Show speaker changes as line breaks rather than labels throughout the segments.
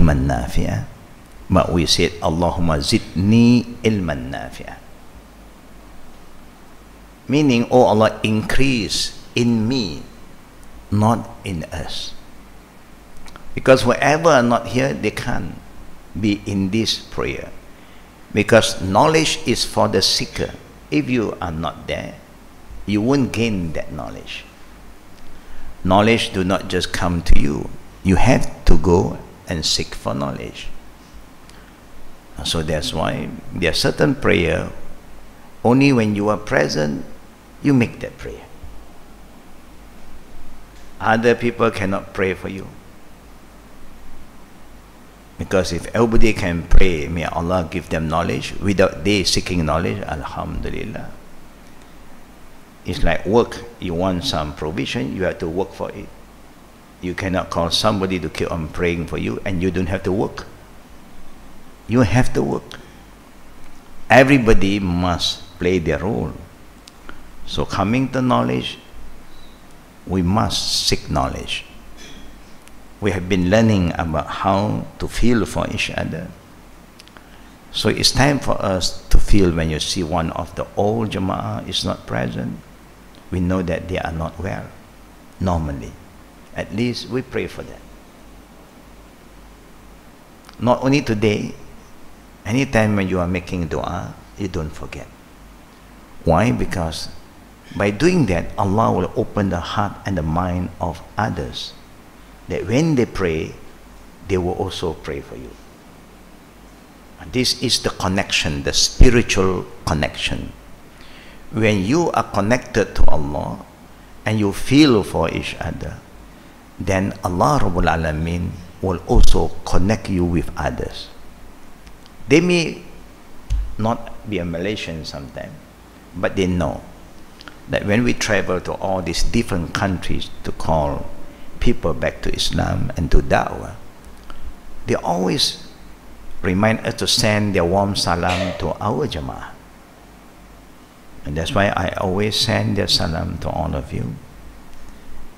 ilman nafi'a, but we said Allahumma zidni ilman nafi'a, meaning, oh Allah, increase in me, not in us. Because whoever are not here, they can't be in this prayer, because knowledge is for the seeker. If you are not there, you won't gain that knowledge. Knowledge do not just come to you. You have to go and seek for knowledge. So that's why there are certain prayer, only when you are present, you make that prayer. Other people cannot pray for you. Because if everybody can pray, may Allah give them knowledge, without they seeking knowledge, alhamdulillah. It's like work. You want some provision, you have to work for it. You cannot call somebody to keep on praying for you and you don't have to work. You have to work. Everybody must play their role. So coming to knowledge, we must seek knowledge. We have been learning about how to feel for each other. So it's time for us to feel when you see one of the old Jama'ah is not present. We know that they are not well, normally. At least we pray for them. Not only today, anytime when you are making dua, you don't forget. Why? Because by doing that, Allah will open the heart and the mind of others, that when they pray, they will also pray for you. And this is the connection, the spiritual connection. When you are connected to Allah and you feel for each other, then Allah Rabbul Alameen will also connect you with others. They may not be a Malaysian sometime, but they know that when we travel to all these different countries to call people back to Islam and to Da'wah, they always remind us to send their warm salam to our Jama'ah. And that's why I always send their salam to all of you.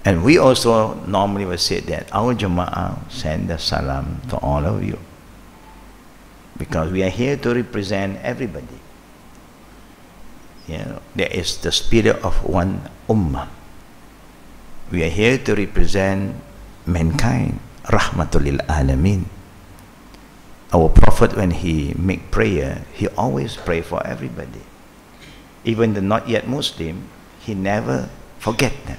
And we also normally will say that our Jama'ah send the salam to all of you, because we are here to represent everybody. You know, there is the spirit of one ummah. We are here to represent mankind, rahmatul lil alameen. Our Prophet, when he make prayer, he always pray for everybody. Even the not yet Muslim, he never forget them.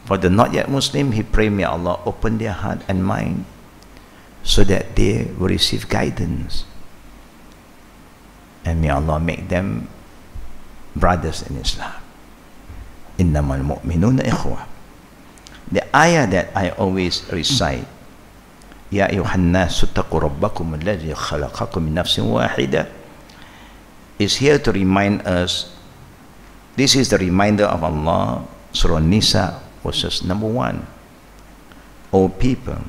For the not yet Muslim, he pray, may Allah open their heart and mind so that they will receive guidance. And may Allah make them brothers in Islam. Innamal mu'minuna ikhwah. The ayah that I always recite, Ya ayuhan nasu taqu rabbakum alladhi khalaqakum min nafsin wahida, is here to remind us. This is the reminder of Allah, Surah Nisa, verses number 1. O people,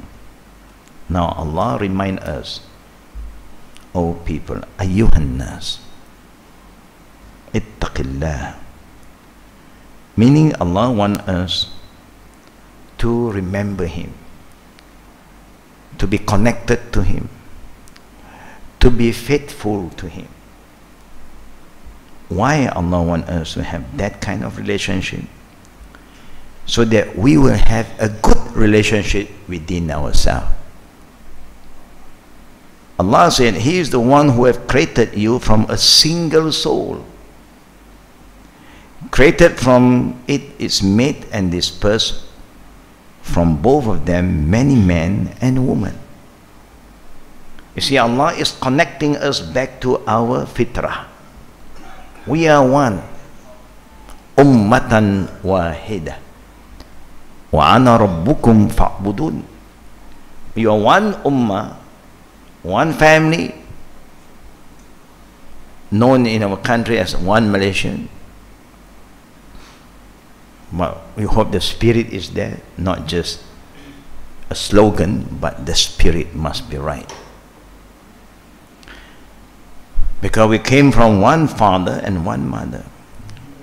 now Allah remind us, O people, ayyuhan nas, ittaqillah. Meaning Allah wants us to remember Him, to be connected to Him, to be faithful to Him. Why Allah wants us to have that kind of relationship? So that we will have a good relationship within ourselves. Allah said He is the one who have created you from a single soul. Created from it is made and dispersed from both of them many men and women. You see, Allah is connecting us back to our fitrah. We are one. Ummatan wahida. Wa ana rabbukum fa'budun. You are one ummah, one family, known in our country as one Malaysian. But we hope the spirit is there, not just a slogan, but the spirit must be right. Because we came from one father and one mother.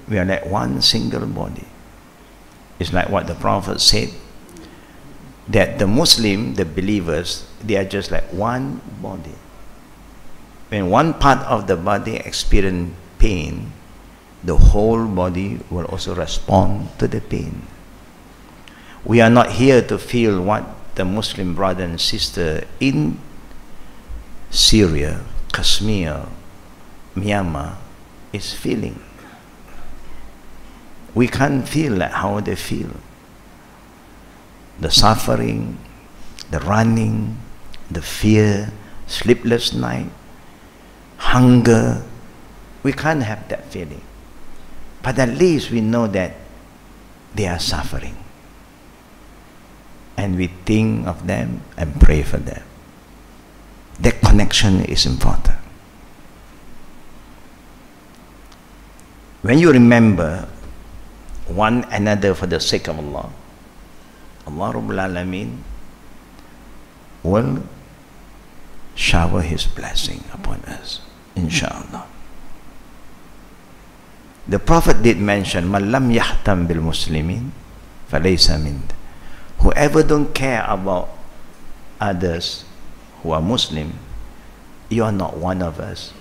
We are like one single body. It's like what the Prophet said, that the Muslim, the believers, they are just like one body. When one part of the body experience pain, the whole body will also respond to the pain. We are not here to feel what the Muslim brother and sister in Syria, Kashmir, Myanmar is feeling. We can't feel like how they feel. The suffering, the running, the fear, sleepless night, hunger. We can't have that feeling. But at least we know that they are suffering. And we think of them and pray for them. That connection is important. When you remember one another for the sake of Allah, Allah Rabbul Alameen will shower His blessing upon us, inshallah. The Prophet did mention, "Man lam yahtam bil muslimin, falaysa min." Whoever don't care about others who are Muslim, you are not one of us.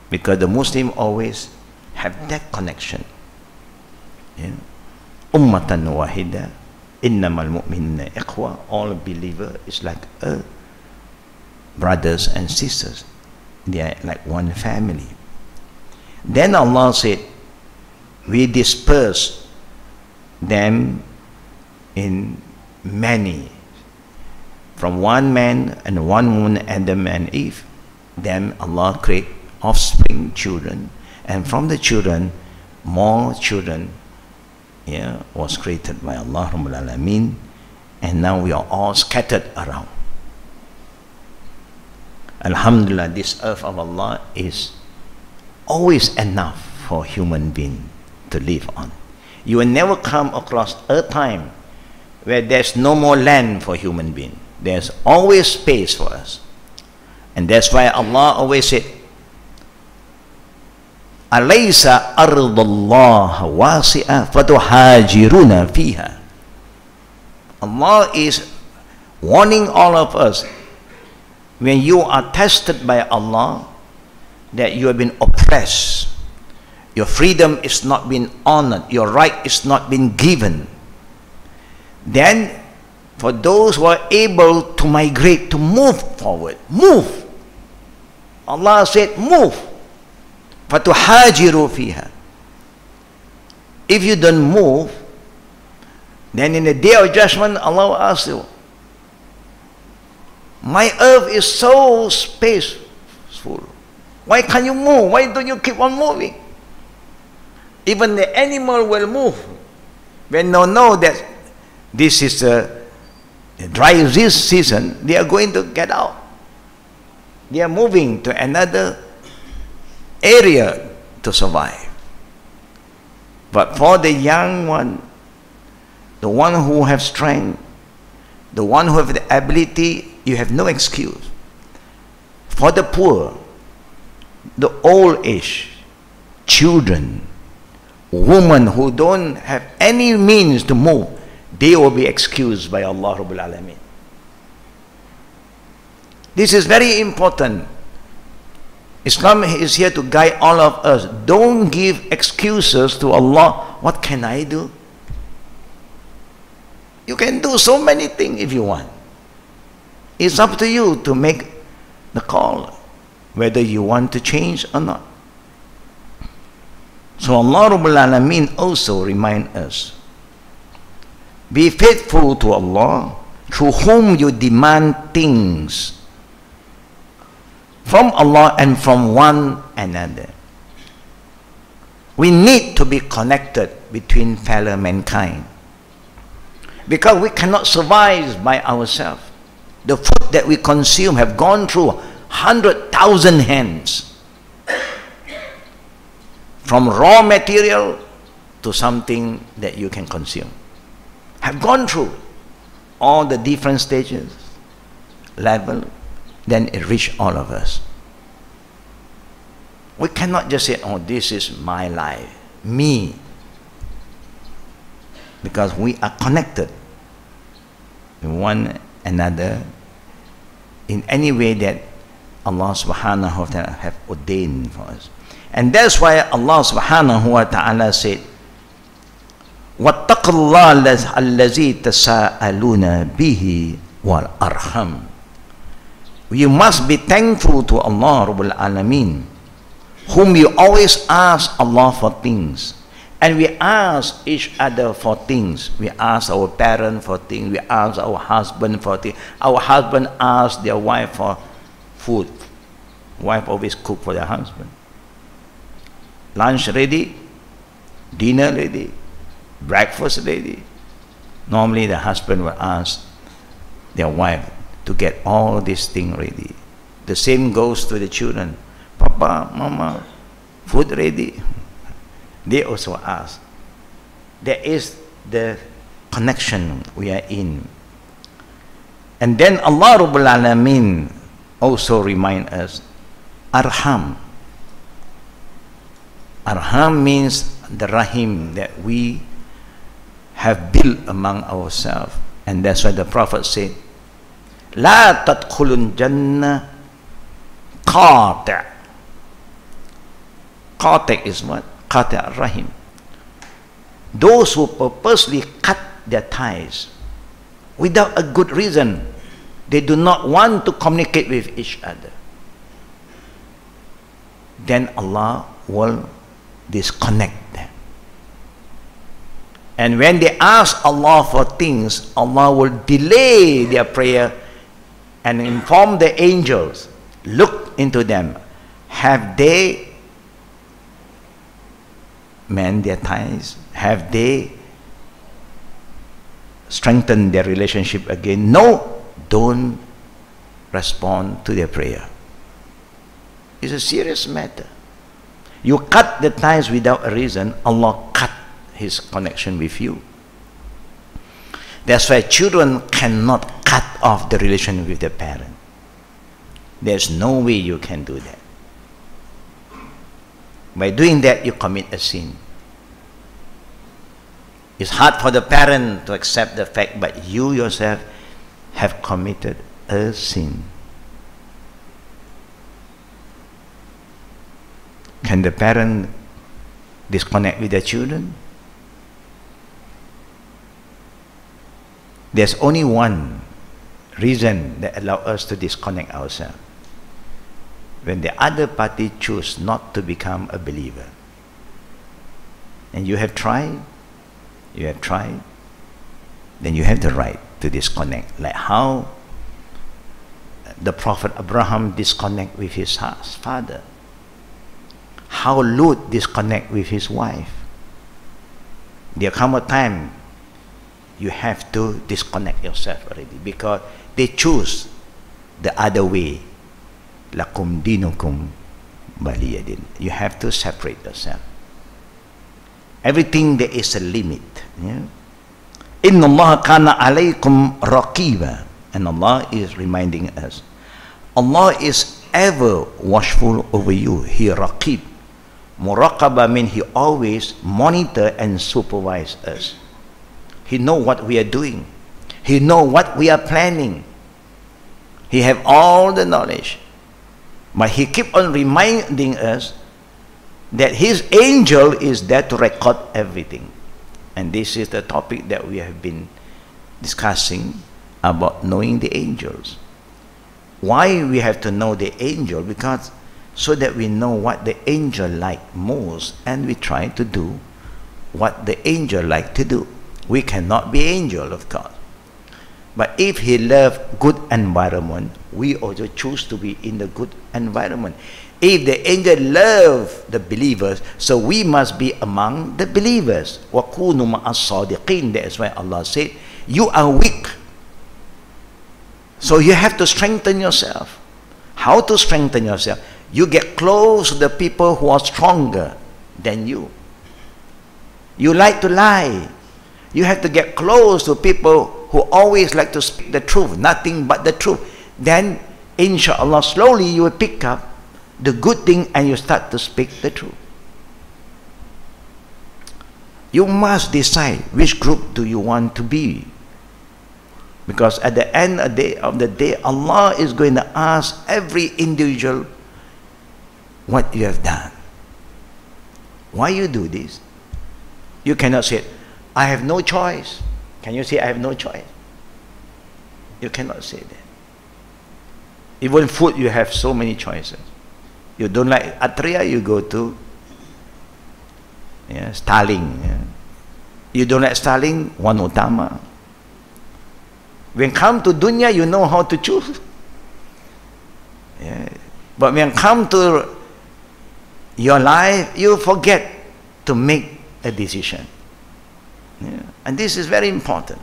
Because the Muslim always have that connection. Ummatan wahida, innamal mu'minina ikhwa. All believer is like brothers and sisters. They are like one family. Then Allah said, we disperse them in many, from one man and one woman, Adam and Eve. Then Allah create offspring, children, and from the children, more children was created by Allah Rabbul Alameen, and now we are all scattered around. Alhamdulillah, this earth of Allah is always enough for human being to live on. You will never come across a time where there's no more land for human being. There's always space for us. And that's why Allah always said, "Alaysa ardullah wasi'a fatuhajiruna fiha." Allah is warning all of us, when you are tested by Allah, that you have been oppressed, your freedom is not being honored, your right is not being given, then for those who are able to migrate, to move forward, move. Allah said, move. فَتُحَاجِرُوا فِيهَا. If you don't move, then in the day of judgment, Allah will ask you, my earth is so spaceful. Why can't you move? Why don't you keep on moving? Even the animal will move. When they know that this is a dry season, they are going to get out. They are moving to another area to survive. But for the young one, the one who have strength, the one who have the ability, you have no excuse. For the poor, the old age, children, women who don't have any means to move, they will be excused by Allah Rabbul Alameen. This is very important. Islam is here to guide all of us. Don't give excuses to Allah. What can I do? You can do so many things if you want. It's up to you to make the call, whether you want to change or not. So Allah Rabbul Alameen also remind us, be faithful to Allah, through whom you demand things from Allah and from one another. We need to be connected between fellow mankind, because we cannot survive by ourselves. The food that we consume have gone through 100,000 hands, from raw material to something that you can consume, have gone through all the different stages, level, then it reached all of us. We cannot just say, oh, this is my life, me, because we are connected with one another in any way that Allah subhanahu wa ta'ala have ordained for us. And that's why Allah subhanahu wa ta'ala said, وَاتَّقُوا اللَّهَ الَّذِي تَسَاءَلُونَ بِهِ وَالْأَرْحَمِ. You must be thankful to Allah Rabbul Alameen, whom you always ask Allah for things. And we ask each other for things. We ask our parent for things. We ask our husband for things. Our husband asks their wife for food. Wife always cook for their husband. Lunch ready, dinner ready, breakfast ready. Normally the husband will ask their wife to get all these things ready. The same goes to the children. Papa, Mama, food ready? They also ask. There is the connection we are in. And then Allah Rabbul Alameen also remind us, Arham. Arham means the Rahim that we have built among ourselves. And that's why the Prophet said, La tadkhulun jannah qati'. Qati' is what? Qati' Rahim. Those who purposely cut their ties without a good reason. They do not want to communicate with each other. Then Allah will disconnect them. And when they ask Allah for things, Allah will delay their prayer and inform the angels, look into them. Have they mend their ties? Have they strengthened their relationship again? No, don't respond to their prayer. It's a serious matter. You cut the ties without a reason, Allah cut His connection with you. That's why children cannot cut off the relation with their parent. There's no way you can do that. By doing that, you commit a sin. It's hard for the parent to accept the fact, but you yourself have committed a sin. Can the parent disconnect with their children? There's only one reason that allows us to disconnect ourselves. When the other party choose not to become a believer. And you have tried, then you have the right to disconnect. Like how the Prophet Abraham disconnect with his father. How Lut disconnect with his wife. There come a time you have to disconnect yourself already because they choose the other way. Lakum dinukum waliyadin. You have to separate yourself. Everything there is a limit. Inna Allah kana alaykum raqiba. And Allah is reminding us. Allah is ever watchful over you. He raqib. Muraqaba means He always monitor and supervise us. He know what we are doing. He know what we are planning. He have all the knowledge. But He keep on reminding us that His angel is there to record everything. And this is the topic that we have been discussing about knowing the angels. Why we have to know the angel? Because so that we know what the angel like most and we try to do what the angel like to do. We cannot be angel, of course. But if he loves good environment, we also choose to be in the good environment. If the angel loves the believers, so we must be among the believers. وَكُونُوا مَعَ الصَّادِقِينَ. That is why Allah said, you are weak. So you have to strengthen yourself. How to strengthen yourself? You get close to the people who are stronger than you. You like to lie. You have to get close to people who always like to speak the truth, nothing but the truth. Then, inshallah, slowly you will pick up the good thing and you start to speak the truth. You must decide which group do you want to be. Because at the end of the day, Allah is going to ask every individual what you have done. Why you do this? You cannot say, I have no choice. Can you say, I have no choice? You cannot say that. Even food, you have so many choices. You don't like Atria, you go to Starling. Yeah. You don't like Starling, One Utama. When come to dunya, you know how to choose. Yeah. But when come to your life, you forget to make a decision. Yeah. And this is very important.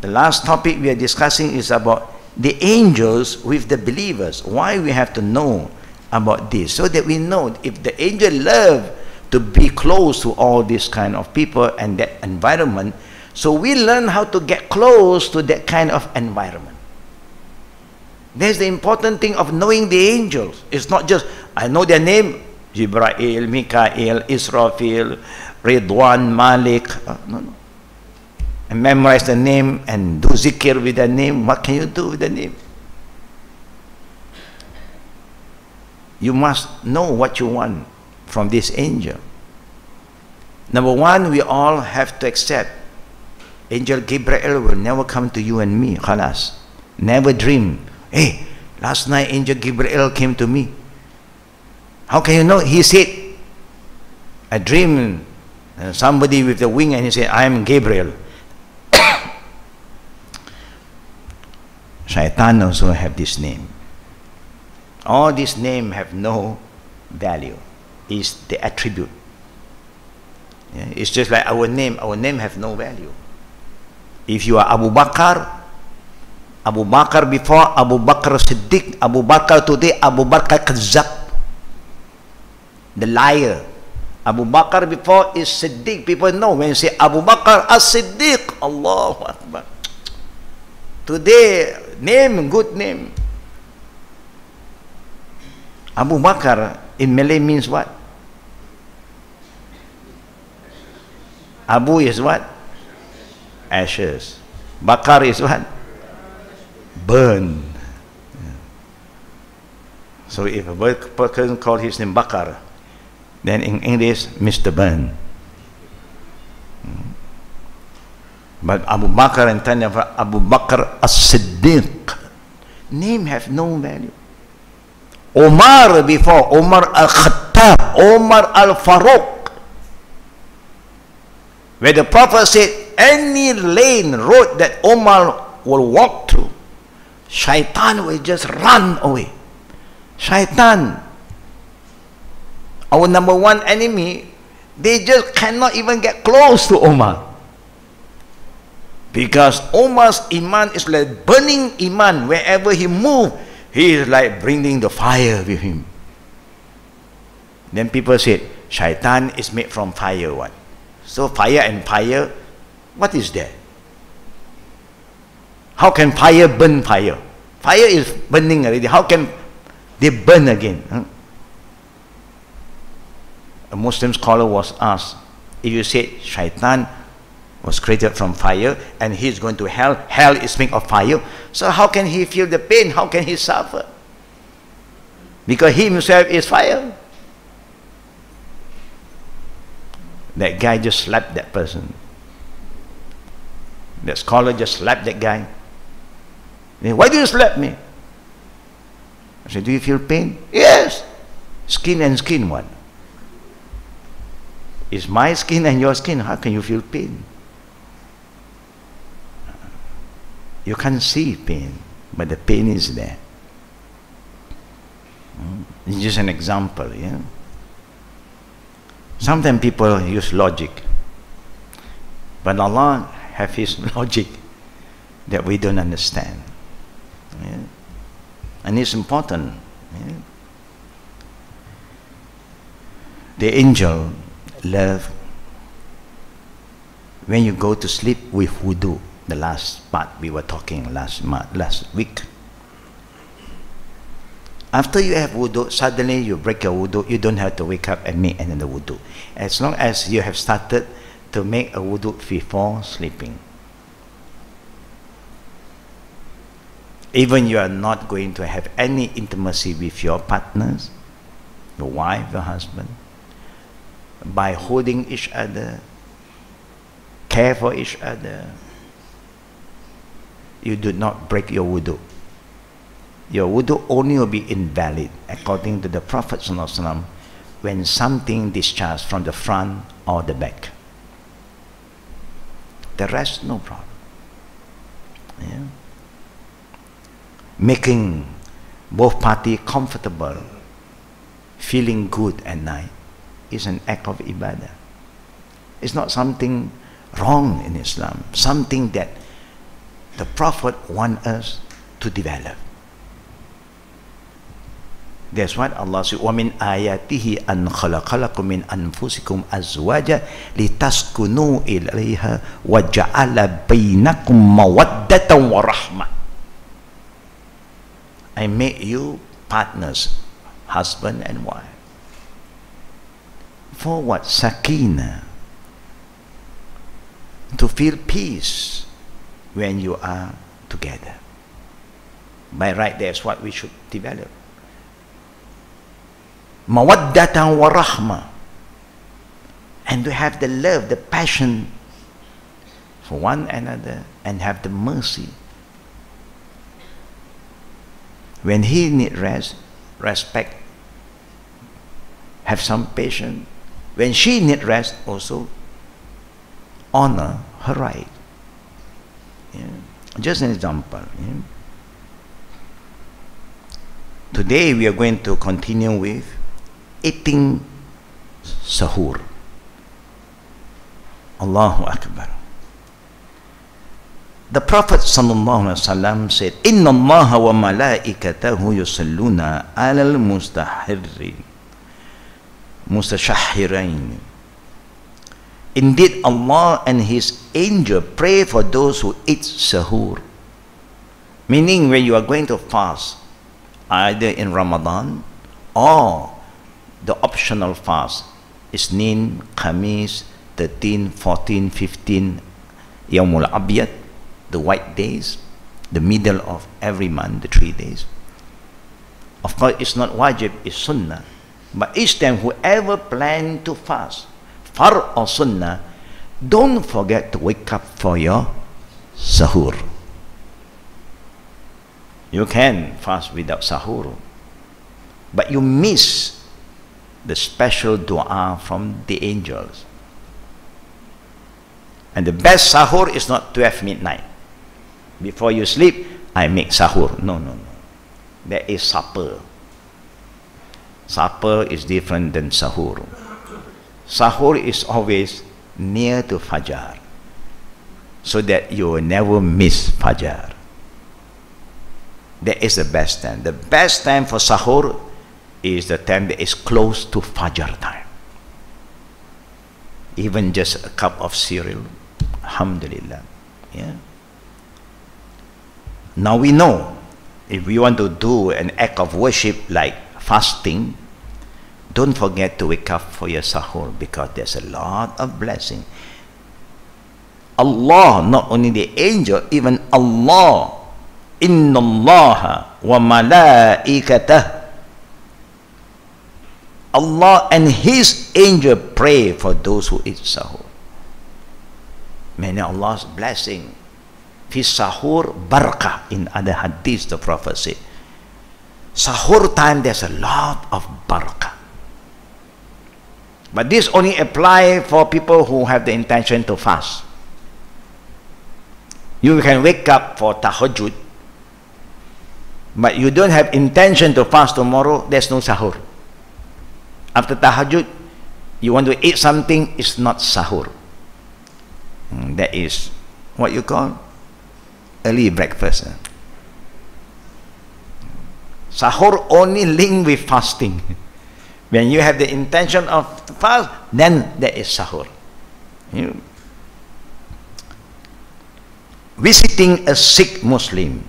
The last topic we are discussing is about the angels with the believers. Why we have to know about this? So that we know if the angel love to be close to all these kind of people and that environment, so we learn how to get close to that kind of environment. That's the important thing of knowing the angels. It's not just, I know their name, Jibrail, Mikael, Israfil, Ridwan, Malik. No. And memorize the name and do zikr with the name. What can you do with the name? You must know what you want from this angel. Number one, we all have to accept Angel Gabriel will never come to you and me. Khalas. Never dream. Hey, last night Angel Gabriel came to me. How can you know? He said, I dreamed somebody with the wing, and he said, I am Gabriel. Shaitan also have this name. All these names have no value. It's the attribute. Yeah? It's just like our name. Our name have no value. If you are Abu Bakr before, Abu Bakr Siddiq, Abu Bakr today, Abu Bakr Kazzab, the liar. Abu Bakr before is Siddiq. People know when you say Abu Bakr as-Siddiq, Allahu Akbar. Today, name, good name. Abu Bakr in Malay means what? Abu is what? Ashes. Bakar is what? Burn. So if a person called his name Bakar, then in English, Mr. Burn. But Abu Bakr and Abu Bakr as-Siddiq, name have no value. Omar before, Omar al-Khattab, Omar al-Faruq, where the Prophet said, any lane, road that Omar will walk through, Shaitan will just run away. Shaitan, our number one enemy, they just cannot even get close to Omar. Because Omar's iman is like burning iman. Wherever he moves, he is like bringing the fire with him. Then people say, Shaitan is made from fire. What? So fire and fire, what is that? How can fire burn fire? Fire is burning already. How can they burn again? Huh? A Muslim scholar was asked, if you say Shaitan was created from fire and he's going to hell, hell is made of fire, so how can he feel the pain? How can he suffer? Because he himself is fire. That guy just slapped that person. That scholar just slapped that guy. Why do you slap me? I said, do you feel pain? Yes. Skin and skin, what? It's my skin and your skin. How can you feel pain? You can't see pain, but the pain is there. It's just an example. Yeah? Sometimes people use logic, but Allah have His logic that we don't understand. Yeah? And it's important. Yeah? The angel love when you go to sleep with wudu. The last part we were talking last week. After you have wudu, suddenly you break your wudu, you don't have to wake up and make another wudu. As long as you have started to make a wudu before sleeping. Even you are not going to have any intimacy with your partners, your wife, your husband, by holding each other, care for each other, you do not break your wudu. Your wudu only will be invalid, according to the Prophet ﷺ, when something discharged from the front or the back. The rest, no problem. Yeah. Making both parties comfortable, feeling good at night, is an act of ibadah. It's not something wrong in Islam, something that the Prophet wants us to develop. That's what Allah said, وَمِنْ آيَاتِهِ أَنْ خَلَقَ لَكُم مِّنْ أَنفُسِكُمْ أَزْوَاجًا لِتَسْكُنُوا إِلَيْهَا وَجَعَلَ بَيْنَكُم مَّوَدَّةً وَرَحْمَةً. I made you partners, husband and wife. For what? Sakina. To feel peace when you are together. By right, that's what we should develop. Mawaddatan wa rahma. And to have the love, the passion for one another, and have the mercy. When he needs rest, respect, have some patience. When she needs rest, also honor her right. Yeah. Just an example. Yeah. Today we are going to continue with eating sahur. Allahu Akbar. The Prophet sallallahu alaihi wasallam said, "Inna Allaha wa malaikatahu yusalluna 'alal mustashahhirain." Indeed, Allah and His angel pray for those who eat sahur. Meaning, when you are going to fast, either in Ramadan or the optional fast, Isnin, Khamis, 13, 14, 15, Yawmul Abiyat, the white days, the middle of every month, the 3 days. Of course, it's not wajib, it's sunnah. But each time, whoever plan to fast, fard or sunnah, don't forget to wake up for your sahur. You can fast without sahur, but you miss the special dua from the angels. And the best sahur is not 12 midnight. Before you sleep, I make sahur. No, no, no. There is supper. Supper is different than sahur. Sahur is always near to Fajr, so that you will never miss Fajr. That is the best time. The best time for sahur is the time that is close to Fajr time. Even just a cup of cereal, alhamdulillah. Yeah. Now we know, if we want to do an act of worship like fasting, don't forget to wake up for your sahur, because there's a lot of blessing. Allah, not only the angel, even Allah, Inna Allaha wa malaikatah, Allah and His angel pray for those who eat sahur. May Allah's blessing. Fi sahur barakah. In other hadiths, the Prophet said, sahur time, there's a lot of barakah. But this only apply for people who have the intention to fast. You can wake up for tahajjud, but you don't have intention to fast tomorrow, there's no sahur. After tahajjud, you want to eat something, it's not sahur. That is what you call early breakfast. Sahur only linked with fasting. When you have the intention of fast, then there is sahur. Visiting a sick Muslim.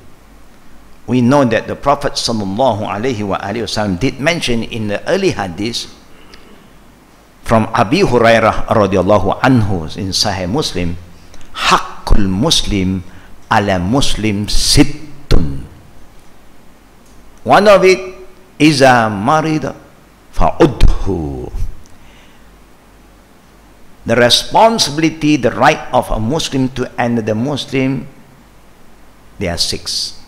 We know that the Prophet sallallahu alaihi wasallam did mention in the early hadith from Abi Hurairah radhiyallahu anhu in Sahih Muslim, Haqqul Muslim ala Muslim sittun. One of it is a marid fa'udhu. The responsibility, the right of a Muslim to another Muslim, there are 6.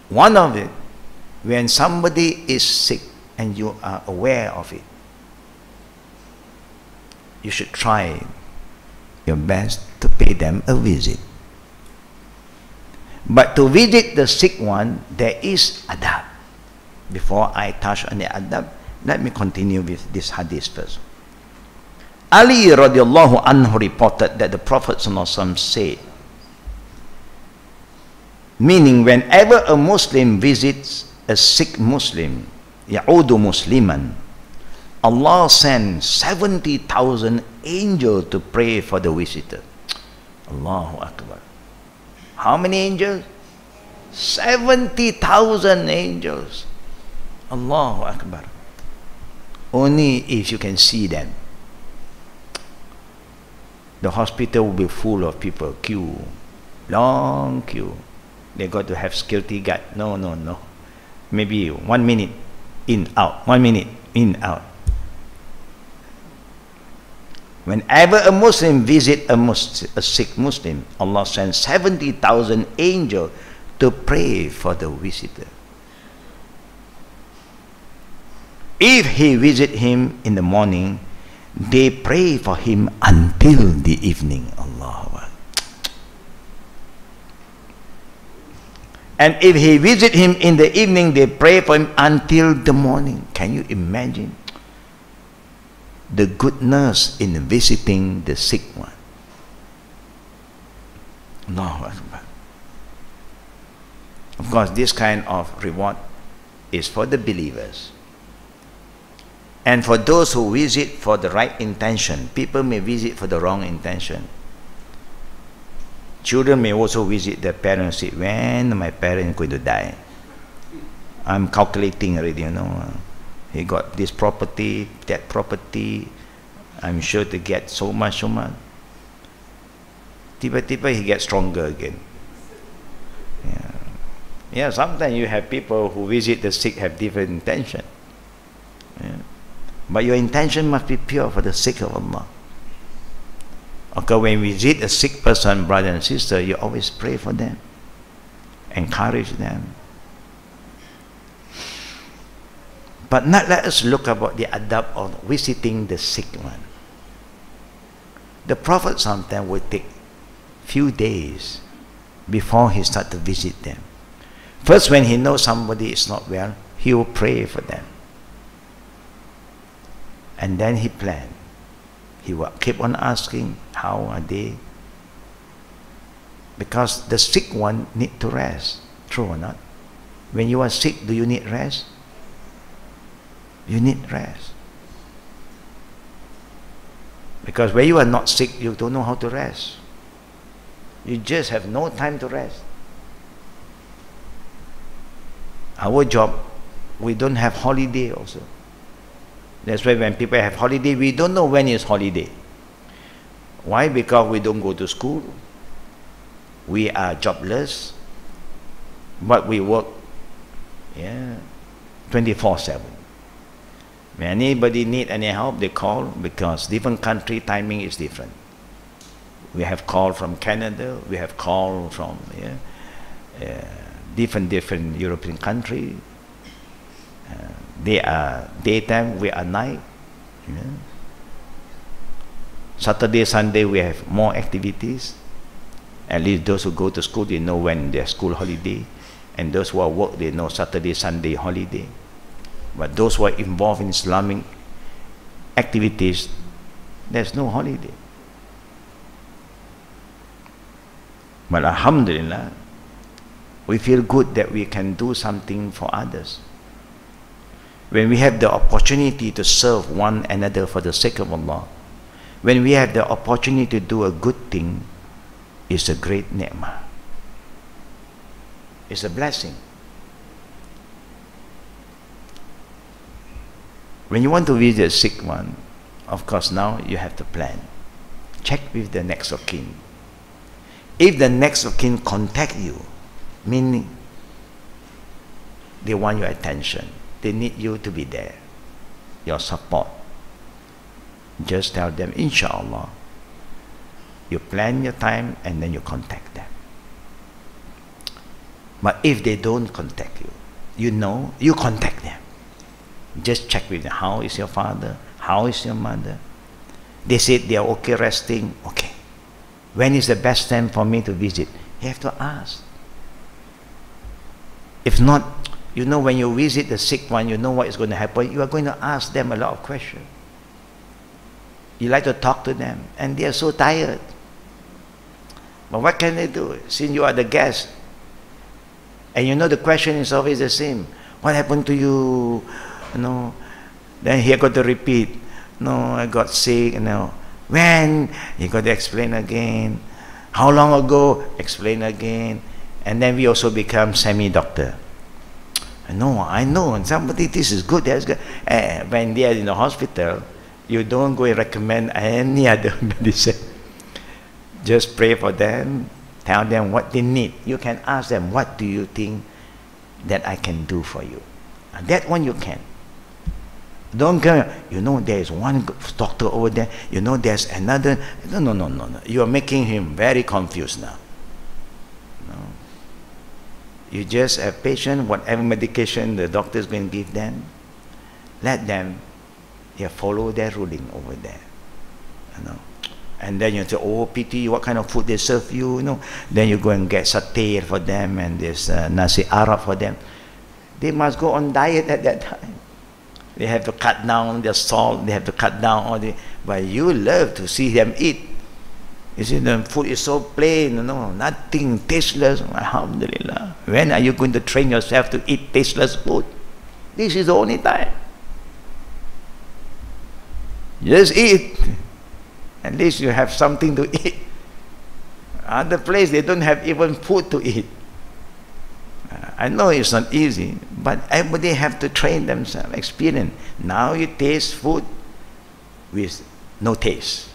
One of it, when somebody is sick and you are aware of it, you should try your best to pay them a visit. But to visit the sick one, there is adab. Before I touch on the adab, let me continue with this hadith first. Ali radiallahu anhu reported that the Prophet said, meaning whenever a Muslim visits a sick Muslim, ya'udu musliman, Allah sends 70,000 angels to pray for the visitor. Allahu Akbar. How many angels? 70,000 angels. Allahu Akbar. Only if you can see them. The hospital will be full of people, queue, long queue. They got to have security guard. No. Maybe 1 minute in, out. 1 minute in, out. Whenever a Muslim visits a sick Muslim, Allah sends 70,000 angels to pray for the visitor. If he visits him in the morning, they pray for him until the evening. Allah. And if he visits him in the evening, they pray for him until the morning. Can you imagine the goodness in visiting the sick one? Allahu Akbar. Of course, this kind of reward is for the believers. And for those who visit for the right intention, people may visit for the wrong intention. Children may also visit their parents, say, when my parent is going to die? I'm calculating already, you know. He got this property, that property. I'm sure to get so much. Tiba-tiba he gets stronger again. Yeah, sometimes you have people who visit the sick have different intention. Yeah. But your intention must be pure for the sake of Allah. Okay, when we visit a sick person, brother and sister, you always pray for them, encourage them. But not let us look about the adab of visiting the sick one. The Prophet sometimes would take few days before he start to visit them. First, when he knows somebody is not well, he will pray for them. And then he planned. He will keep on asking, how are they? Because the sick one need to rest. True or not? When you are sick, do you need rest? You need rest. Because when you are not sick, you don't know how to rest. You just have no time to rest. Our job, we don't have holiday also. That's why when people have holiday, we don't know when is holiday. Why? Because we don't go to school. We are jobless. But we work 24/7. When anybody need any help, they call, because different country timing is different. We have call from Canada, we have call from different European country. They are daytime, we are night. Saturday, Sunday, we have more activities. At least those who go to school, they know when their school holiday. And those who are work, they know Saturday, Sunday holiday. But those who are involved in Islamic activities, there's no holiday. But alhamdulillah, we feel good that we can do something for others. When we have the opportunity to serve one another for the sake of Allah, when we have the opportunity to do a good thing, it's a great ni'mah. It's a blessing. When you want to visit a sick one, of course now you have to plan. Check with the next of kin. If the next of kin contact you, meaning They want your attention. They need you to be there, your support. Just tell them, inshallah. You plan your time and then you contact them. But if they don't contact you, you know, you contact them. Just check with them. How is your father? How is your mother? They said they are okay resting. Okay. When is the best time for me to visit? You have to ask. If not, you know, when you visit the sick one, you know what is going to happen. You are going to ask them a lot of questions. You like to talk to them, and they are so tired. But what can they do? Since you are the guest, and you know the question is always the same. What happened to you? You know, then he got to repeat. No, I got sick. You know, when? He got to explain again. How long ago? Explain again. And then we also become semi-doctor. I know. And somebody, this is good, that's good. When they are in the hospital, you don't go and recommend any other medicine. Just pray for them, tell them what they need. You can ask them, what do you think that I can do for you? And that one you can. Don't go, you know, there's one doctor over there, you know, there's another. No. You are making him very confused now. No. You just have patient, whatever medication the doctor is going to give them, let them follow their ruling over there. You know. And then you say, oh, pity, what kind of food they serve you, you know. Then you go and get satay for them, and there's nasi Arab for them. They must go on diet at that time. They have to cut down their salt, they have to cut down all the, but you love to see them eat. You see, the food is so plain, you know, nothing, tasteless. Alhamdulillah. When are you going to train yourself to eat tasteless food? This is the only time. Just eat. At least you have something to eat. Other place, they don't have even food to eat. I know it's not easy, but everybody have to train themselves, experience. Now you taste food with no taste.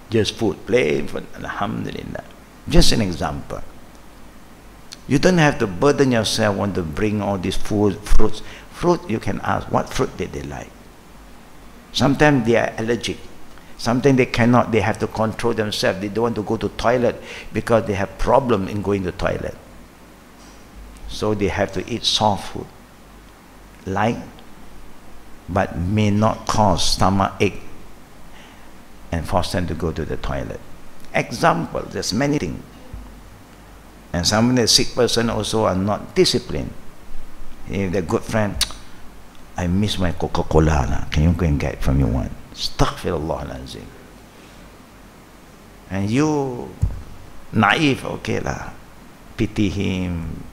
Just food, plain food, alhamdulillah. Just an example. You don't have to burden yourself want to bring all these food, fruits. Fruit, you can ask, what fruit did they like? Sometimes they are allergic. Sometimes they cannot, they have to control themselves. They don't want to go to toilet because they have problem in going to toilet. So they have to eat soft food, light, but may not cause stomach ache and force them to go to the toilet. Example, there's many things. And some of the sick person also are not disciplined. If they're good friend, I miss my CocaCola. Can you go and get from me one? Astaghfirullah lazim. And you naive, okay lah. Pity him.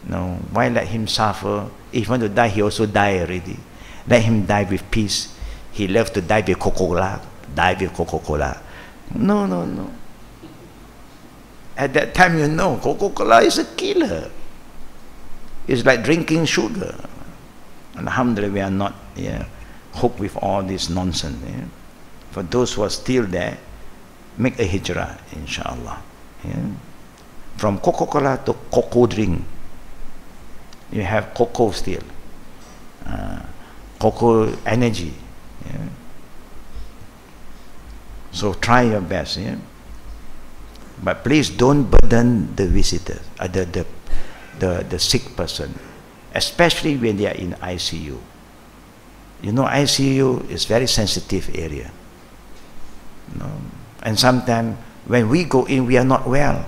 No, why let him suffer? If he want to die, he also die already. Let him die with peace. He loves to die with Coca-Cola. Die with Coca-Cola. No. At that time, you know, Coca-Cola is a killer. It's like drinking sugar. Alhamdulillah, we are not hooked with all this nonsense. Yeah? For those who are still there, make a hijrah, inshallah. Yeah? From Coca-Cola to cocoa drink. You have cocoa still, cocoa energy. Yeah? So try your best. Yeah? But please don't burden the visitors, the sick person, especially when they are in ICU. You know, ICU is very sensitive area. You know? And sometimes when we go in, we are not well.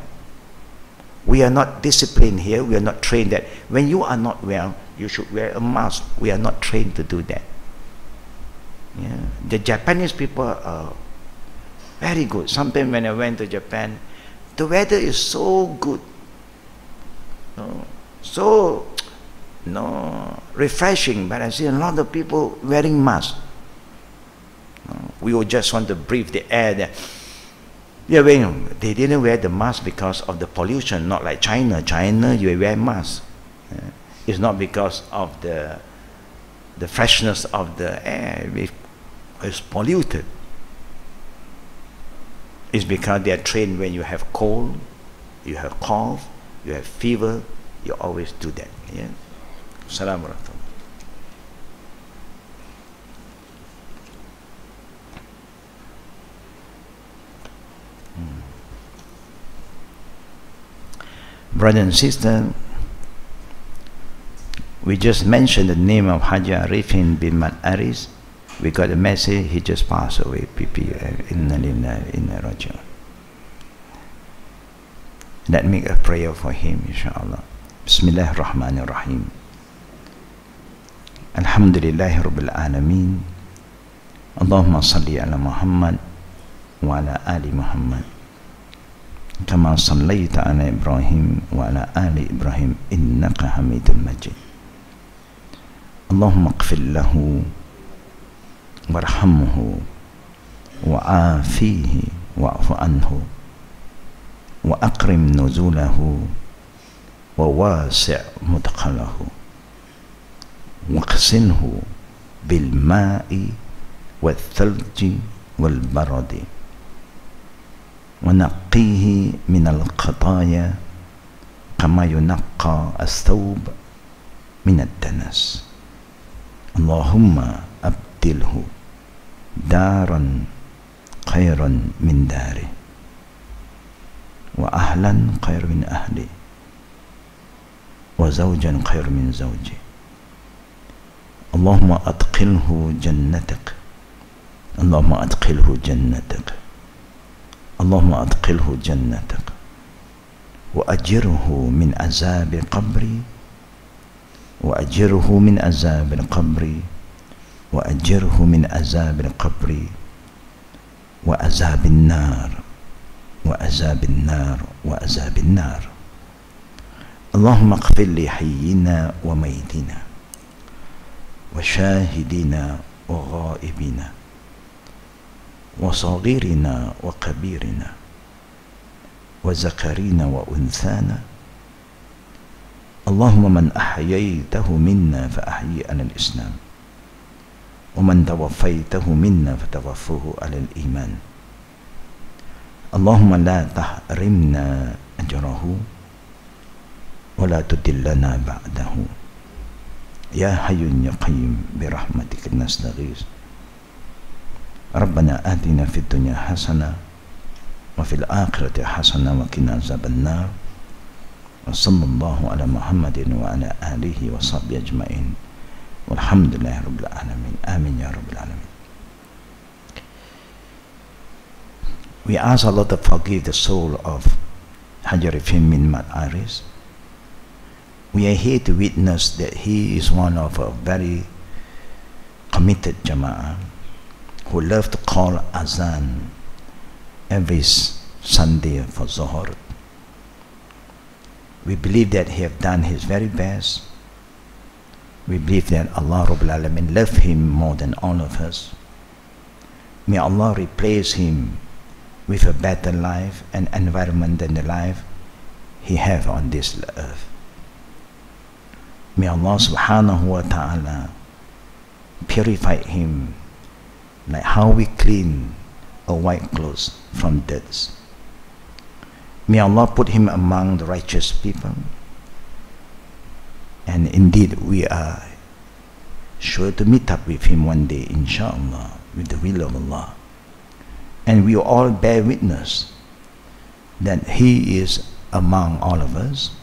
We are not disciplined here. We are not trained that when you are not well, you should wear a mask. We are not trained to do that. Yeah. The Japanese people are very good. Sometimes when I went to Japan, the weather is so good, so refreshing. But I see a lot of people wearing masks. We will just want to breathe the air there. Yeah, they didn't wear the mask because of the pollution, not like China. China, you wear mask. It's not because of the freshness of the air. It's polluted. It's because they are trained when you have cold, you have cough, you have fever, you always do that. Yeah? Assalamu alaikum. Brother and sister, we just mentioned the name of Haji Arifin bin Mat Aris. We got a message, he just passed away, in Raja. Let me make a prayer for him, inshallah. Bismillahirrahmanirrahim. Alhamdulillahi Rabbil Alameen. Allahumma salli ala Muhammad wa ala ali Muhammad. Kama sallaita ala Ibrahim wa ala ali Ibrahim innaka hamidul majid. Allahumma ighfir lahu warhamhu wa'afihi wa'fu anhu wa akrim nuzulahu wa wasi' mudkhalahu waqsilhu bil ma'i wal thalji wal baradi wa naqqihi min al qataya kama yunaqqa as-thawb min ad-danas. Allahumma abdilhu daran khairan min dari wa ahlan khairan min ahli wa zawjan khairan min zawji. Allahumma adkhilhu jannatak. Allahumma adkhilhu jannatak. Allahumma adkhilhu jannatak wa ajirhu min azab qabri wa ajirhu min azab qabri وأجره من عذاب القبر وعذاب النار وعذاب النار وعذاب النار. اللهم اغفر لحينا وميتنا وشاهدنا وغائبنا وصغيرنا وكبيرنا وذكرنا وأنثانا. اللهم من أحييته منا فأحيي على الإسلام ومن توفيته منا فتوفه على الإيمان. اللهم لا تحرمنا أجره ولا تدلنا بعده. يا حي يا قيوم برحمتك نستغيث. ربنا آتنا في الدنيا حسنة وفي الآخرة حسنة وقنا عذاب النار. وصلى الله على محمد وعلى آله وصحبه أجمعين. Walhamdulillahi Rabbil Alamin. Amin ya Rabbil Alamin. We ask Allah to forgive the soul of Haji Arifin bin Mat Aris. We are here to witness that he is one of a very committed Jama'ah who love to call Azan every Sunday for Zohar. We believe that he have done his very best. We believe that Allah Rabbul Alamin loved him more than all of us. May Allah replace him with a better life and environment than the life he have on this earth. May Allah subhanahu wa ta'ala purify him like how we clean a white clothes from dirt. May Allah put him among the righteous people. And indeed we are sure to meet up with him one day, inshallah, with the will of Allah. And we all bear witness that he is among all of us.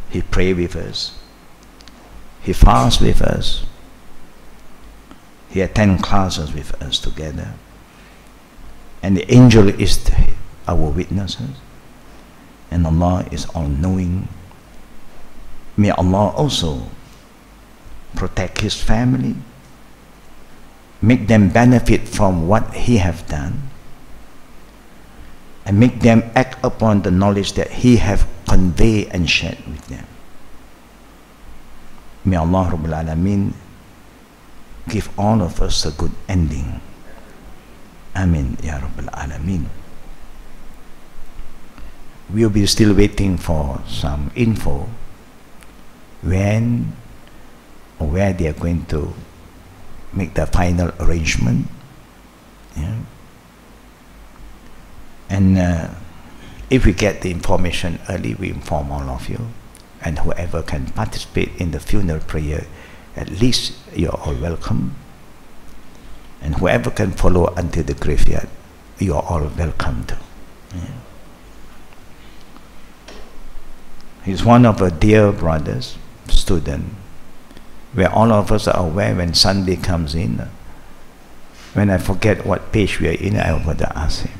He prays with us. He fasts with us. He attends classes with us together. And the angel is our witnesses. And Allah is all-knowing. May Allah also protect his family, make them benefit from what he have done, and make them act upon the knowledge that he have conveyed and shared with them. May Allah Rabbul Alamin give all of us a good ending. Amin ya Rabbul Alamin. We will be still waiting for some info when or where they are going to make the final arrangement. Yeah. And if we get the information early, we inform all of you. and whoever can participate in the funeral prayer, at least you're all welcome. And whoever can follow until the graveyard, you are all welcome to. Yeah. He's one of our dear brothers, student, where all of us are aware when Sunday comes in, when I forget what page we are in, I would ask him.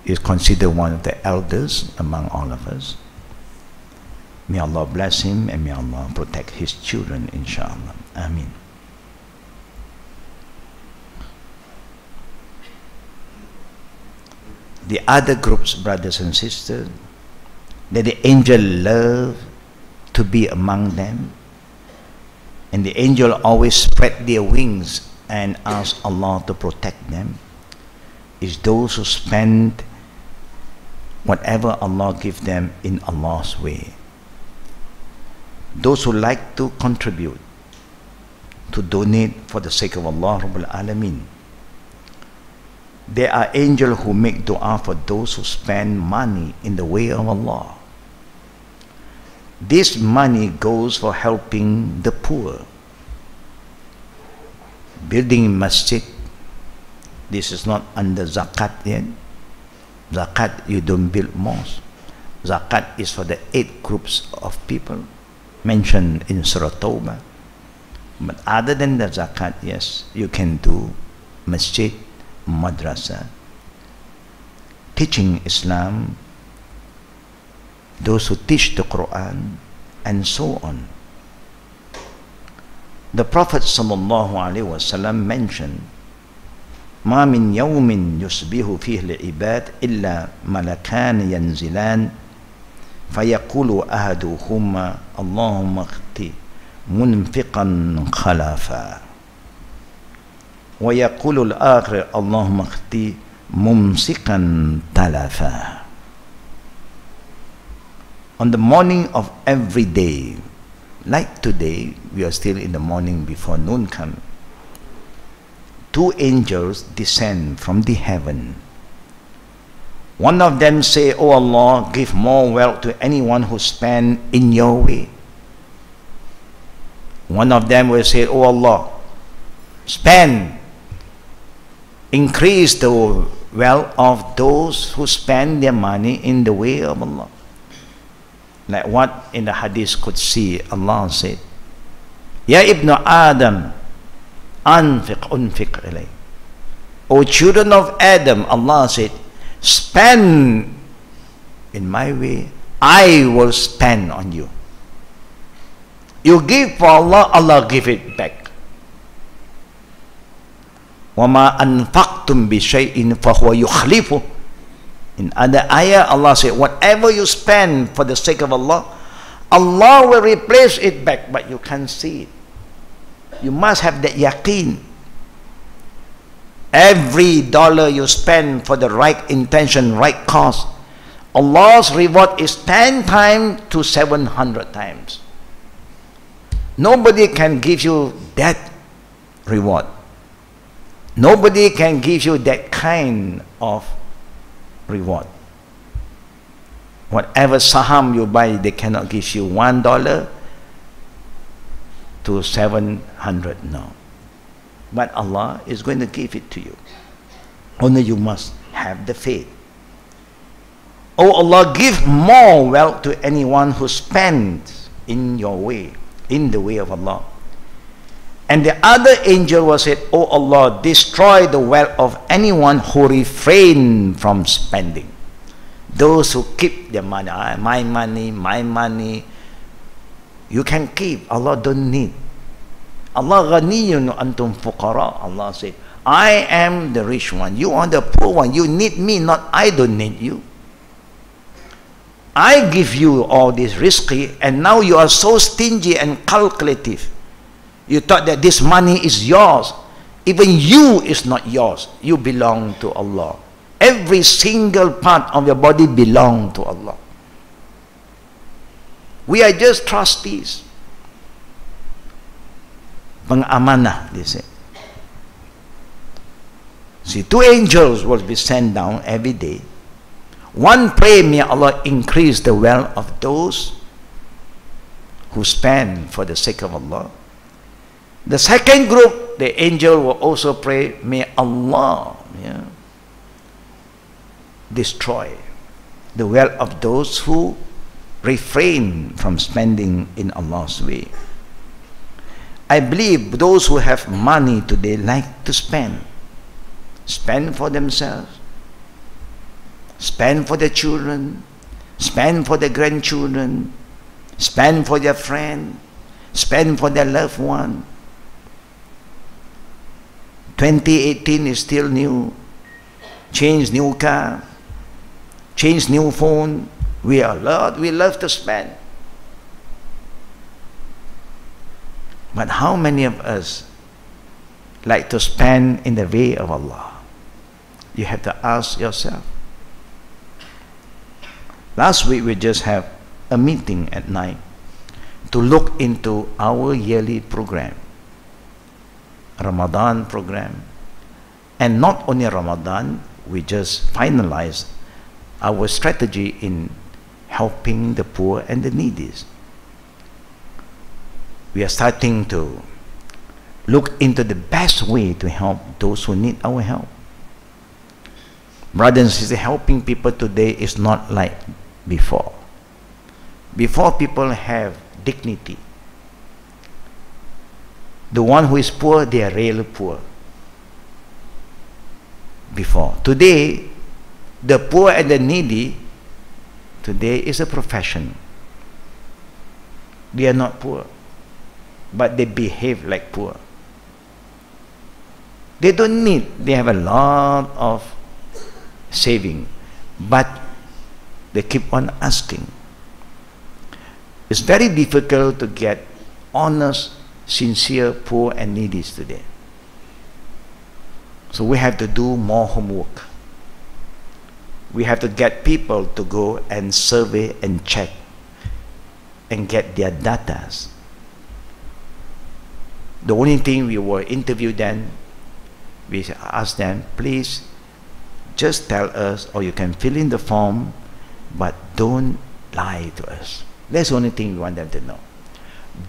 He's considered one of the elders among all of us. May Allah bless him and may Allah protect his children, inshallah. Ameen. The other groups, brothers and sisters, that the angel love to be among them, and the angel always spread their wings and ask Allah to protect them, is those who spend whatever Allah gives them in Allah's way. Those who like to contribute, to donate for the sake of Allah Rabbul Alameen. There are angels who make dua for those who spend money in the way of Allah. This money goes for helping the poor, building masjid. This is not under zakat yet. Zakat, you don't build mosque. Zakat is for the 8 groups of people mentioned in Surah Tawbah. But other than the zakat, yes, you can do masjid, madrasa, teaching Islam, those who teach the Quran, and so on. The Prophet ﷺ mentioned, ما من يوم يصبح فيه العباد إلا ملكان ينزلان فيقول أحدهما اللهم اغفر منفقا خلفا ويقول الآخر اللهم اغفر ممسكا تلفا. On the morning of every day, like today, we are still in the morning before noon comes, 2 angels descend from the heaven. One of them say, "O Allah, give more wealth to anyone who spend in your way." One of them will say, "O Allah, spend, increase the wealth of those who spend their money in the way of Allah." Like what in the Hadith Qudsi Allah said, "Ya Ibn Adam, unfiq ilay." O children of Adam, Allah said, spend in my way, I will spend on you. You give for Allah, Allah give it back. وَمَا أَنفَقْتُمْ بِشَيْءٍ فَهُوَ يُخْلِفُهُ. In other ayah, Allah said, whatever you spend for the sake of Allah, Allah will replace it back, but you can't see it. You must have that yaqeen. Every dollar you spend for the right intention, right cause, Allah's reward is 10 times to 700 times. Nobody can give you that reward. Nobody can give you that kind of reward. Whatever saham you buy, they cannot give you $1 to 700, no. But Allah is going to give it to you. Only you must have the faith. Oh Allah, give more wealth to anyone who spends in your way, in the way of Allah. And the other angel was said, "Oh Allah, destroy the wealth of anyone who refrain from spending." Those who keep their money, my money, you can keep, Allah don't need. Allah ghaniyun antum fuqara. Allah said, I am the rich one, you are the poor one. You need me, not I don't need you. I give you all this risky, and now you are so stingy and calculative. You thought that this money is yours. Even you is not yours. You belong to Allah. Every single part of your body belongs to Allah. We are just trustees. Pang-amanah, they say. See, 2 angels will be sent down every day. One, pray, may Allah increase the wealth of those who spend for the sake of Allah. The second group, the angel will also pray, may Allah destroy the wealth of those who refrain from spending in Allah's way. I believe those who have money today like to spend for themselves, spend for their children, spend for their grandchildren, spend for their friend, spend for their loved one. 2018 is still new. Change new car, change new phone. We love to spend. But how many of us like to spend in the way of Allah? You have to ask yourself. Last week we just have a meeting at night to look into our yearly program, Ramadan program. And not only Ramadan, we just finalized our strategy in helping the poor and the needy. We are starting to look into the best way to help those who need our help. Brothers and sisters, helping people today is not like before. Before, people have dignity. The one who is poor, they are really poor. Before. Today, the poor and the needy, today is a profession. They are not poor, but they behave like poor. They don't need, they have a lot of saving, but they keep on asking. It's very difficult to get honest, sincere, poor and needy today. So we have to do more homework. We have to get people to go and survey and check and get their data. The only thing we will interview them, we ask them, please just tell us, or you can fill in the form, but don't lie to us. That's the only thing we want them to know.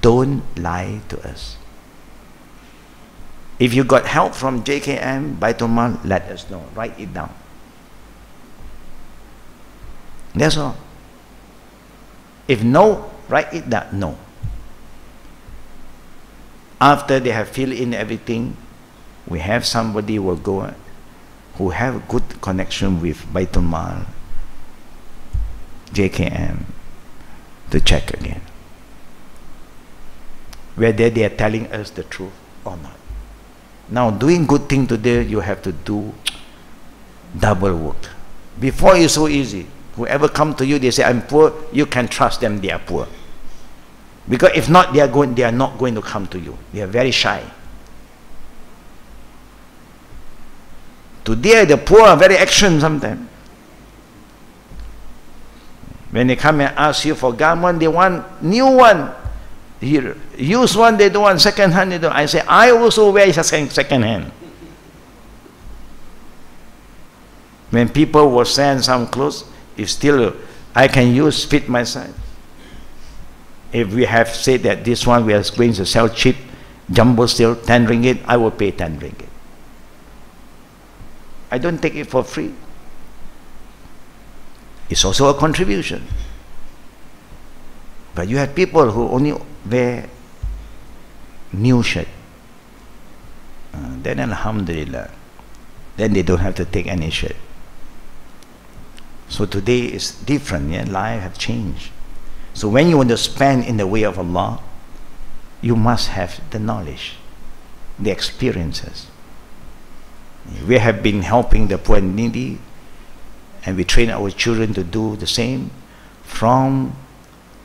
Don't lie to us. If you got help from JKM, Baitul Mal, let us know. Write it down. That's all. If no, write it down. No. After they have filled in everything, we have somebody will go who have good connection with Baitul Mal, JKM, to check again whether they are telling us the truth or not. Now, doing good thing today, you have to do double work. Before, it's so easy. Whoever come to you, they say, I'm poor, you can trust them, they are poor. Because if not, they are not going to come to you. They are very shy. Today, the poor are very action sometimes. When they come and ask you for garment, they want new one. Here, used one, they don't want second hand. They don't. I say, I also wear second hand. When people will send some clothes, if still I can use, fit my size. If we have said that this one we are going to sell cheap, jumbo sale, 10 ringgit, I will pay 10 ringgit. I don't take it for free. It's also a contribution. But you have people who only wear new shirt. Then alhamdulillah, then they don't have to take any shirt. So today is different. Yeah? Life have changed. So when you want to spend in the way of Allah, you must have the knowledge, the experiences. We have been helping the poor and needy, and we train our children to do the same from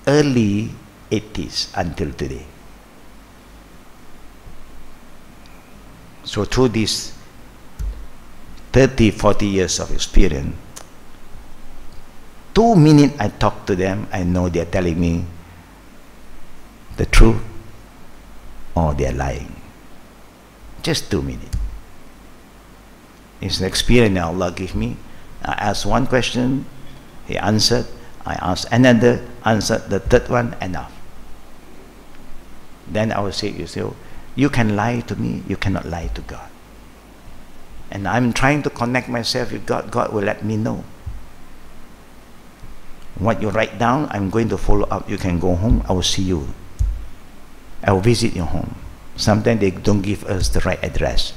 early 80s until today. So through these 30, 40 years of experience, 2 minutes I talk to them, I know they are telling me the truth or they are lying. Just 2 minutes. It's an experience that Allah gave me. I ask one question, He answered. I asked another, answered the third one, enough. Then I will say, you can lie to me, you cannot lie to God. And I'm trying to connect myself with God. God will let me know. What you write down, I'm going to follow up. You can go home, I will see you. I will visit your home. Sometimes they don't give us the right address.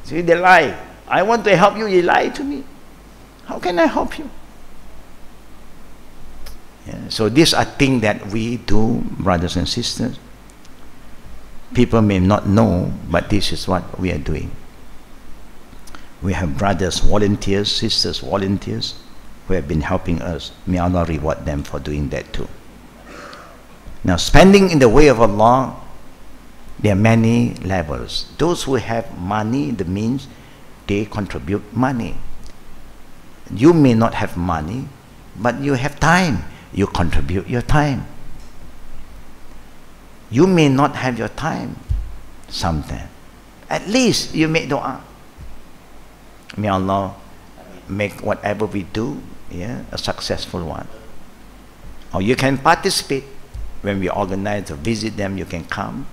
See, they lie. I want to help you, you lie to me. How can I help you? Yeah, so these are things that we do, brothers and sisters. People may not know, but this is what we are doing. We have brothers, volunteers, sisters, volunteers, who have been helping us. May Allah reward them for doing that too. Now, spending in the way of Allah, there are many levels. Those who have money, the means, they contribute money. You may not have money, but you have time. You contribute your time. You may not have your time sometimes. At least you make dua. May Allah make whatever we do, a successful one. Or you can participate. When we organize to visit them, you can come.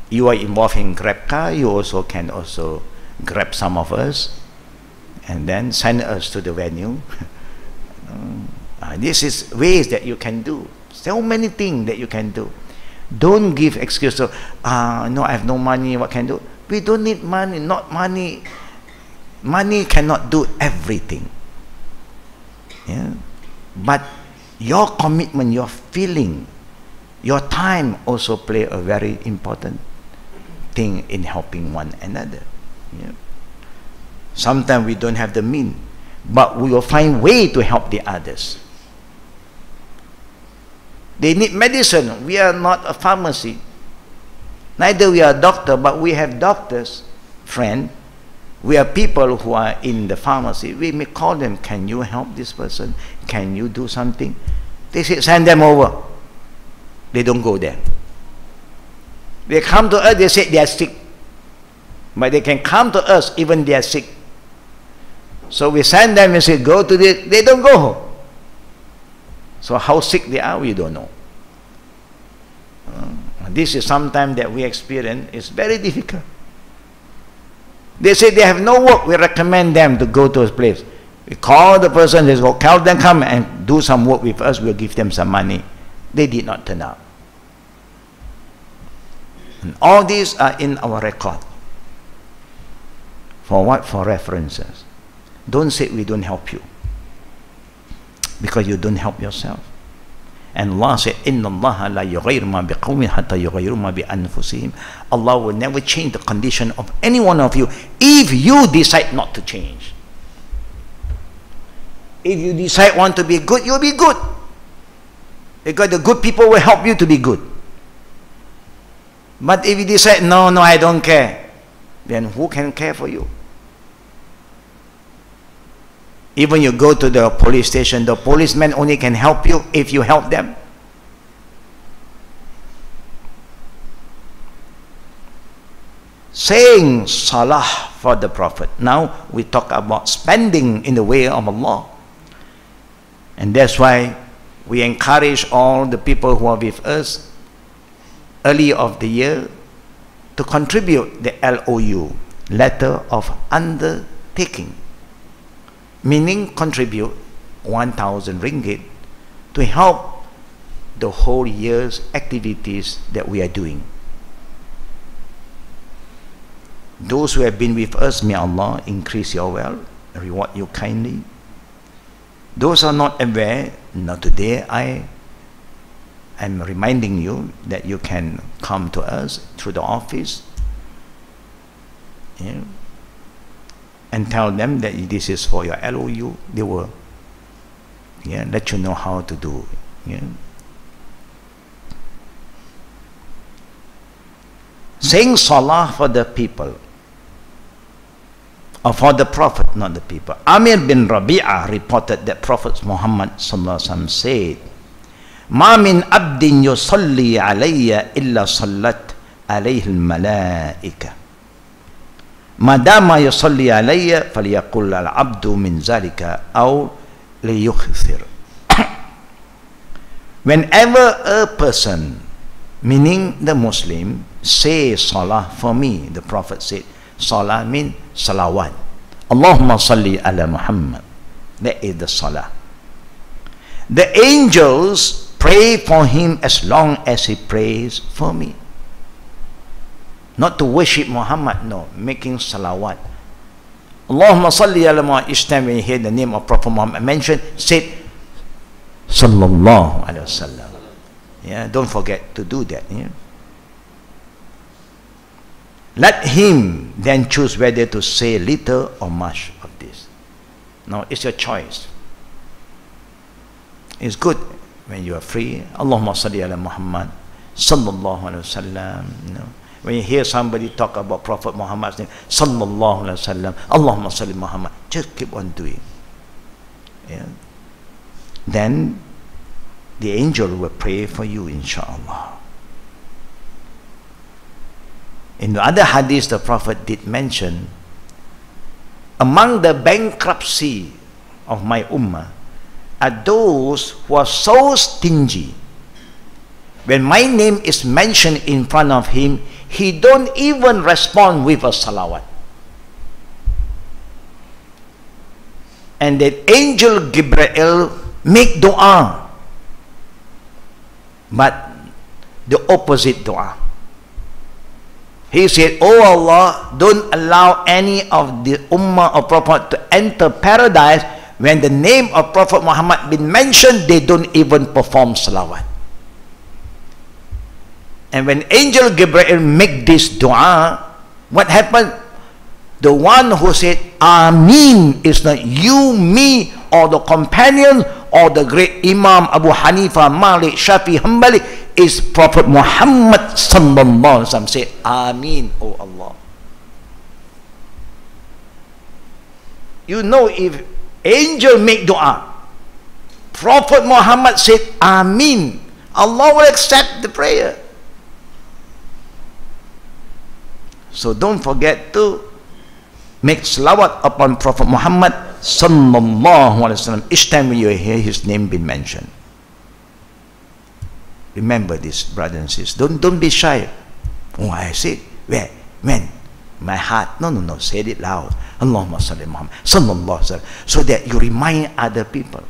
You are involved in grab car, you also can grab some of us and then send us to the venue. This is ways that you can do. So many things that you can do. Don't give excuse to, no, I have no money, what can I do? We don't need money, not money. Money cannot do everything. Yeah? But your commitment, your feeling, your time also play a very important thing in helping one another. Yeah? Sometimes we don't have the means, but we will find way to help the others. They need medicine. We are not a pharmacy. Neither we are a doctor, but we have doctors, friend. We are people who are in the pharmacy. We may call them, can you help this person? Can you do something? They say, send them over. They don't go there. They come to us, they say they are sick. But they can come to us even they are sick. So we send them and say, go to this. They don't go home. So how sick they are, we don't know. This is sometimes that we experience. It's very difficult. They say they have no work. We recommend them to go to a place. We call the person, they go, tell them come and do some work with us. We'll give them some money. They did not turn up. And all these are in our record. For what? For references. Don't say we don't help you, because you don't help yourself. And Allah said, "Inna Allah la yughayyiru ma biqawmin hatta yughayyiru ma bi anfusihim." Allah will never change the condition of any one of you if you decide not to change. If you decide want to be good, you'll be good, because the good people will help you to be good. But if you decide, no, I don't care, then who can care for you? Even you go to the police station, the policeman only can help you if you help them. Saying salah for the Prophet. Now we talk about spending in the way of Allah. And that's why we encourage all the people who are with us early of the year to contribute the LOU, letter of undertaking. Meaning contribute 1,000 ringgit to help the whole year's activities that we are doing. Those who have been with us, may Allah increase your wealth, reward you kindly. Those are not aware, now today I am reminding you that you can come to us through the office, and tell them that this is for your LOU. They will let you know how to do it. Saying salah for the people, or for the Prophet, not the people. Amir bin Rabi'ah reported that Prophet Muhammad said, "Ma min abdin yusalli alayya illa sallat alayhi al-malaika." Madama yusalli alayya falyaqul al-abdu min zalika aw liyukthir. Whenever a person, meaning the Muslim, say salah for me, the Prophet said, salah means salawat. Allahumma salli ala Muhammad. That is the salah. The angels pray for him as long as he prays for me. Not to worship Muhammad, no, making salawat. Allahumma salli ala Muhammad. Each time when you hear the name of Prophet Muhammad mentioned, say sallallahu alaihi wasallam. Yeah, don't forget to do that. Yeah? Let him then choose whether to say little or much of this. Now it's your choice. It's good when you are free. Allahumma salli ala Muhammad sallallahu alaihi wasallam. You know, when you hear somebody talk about Prophet Muhammad's name, sallallahu alaihi wasallam, Allahumma salli Muhammad, just keep on doing. Yeah. Then the angel will pray for you, inshallah. In the other hadith, the Prophet did mention, among the bankruptcy of my ummah are those who are so stingy. When my name is mentioned in front of him, he don't even respond with a salawat. And that angel Gabriel make dua, but the opposite dua. He said, "Oh Allah, don't allow any of the ummah of Prophet to enter paradise when the name of Prophet Muhammad been mentioned, they don't even perform salawat." And when angel Gabriel make this dua, what happened? The one who said Ameen is not you, me, or the companion, or the great Imam Abu Hanifa, Malik, Shafi, Hanbali, is Prophet Muhammad sallallahu alaihi wasallam. Say Ameen, oh Allah. You know, if angel make dua, Prophet Muhammad said Ameen, Allah will accept the prayer. So don't forget to make salawat upon Prophet Muhammad sallallahu alaihi wasallam each time you hear his name being mentioned. Remember this, brothers and sisters. Don't be shy. Oh, I say, where, when, my heart. No, say it loud. Allahumma salli Muhammad sallallahu alaihi wasallam, so that you remind other people,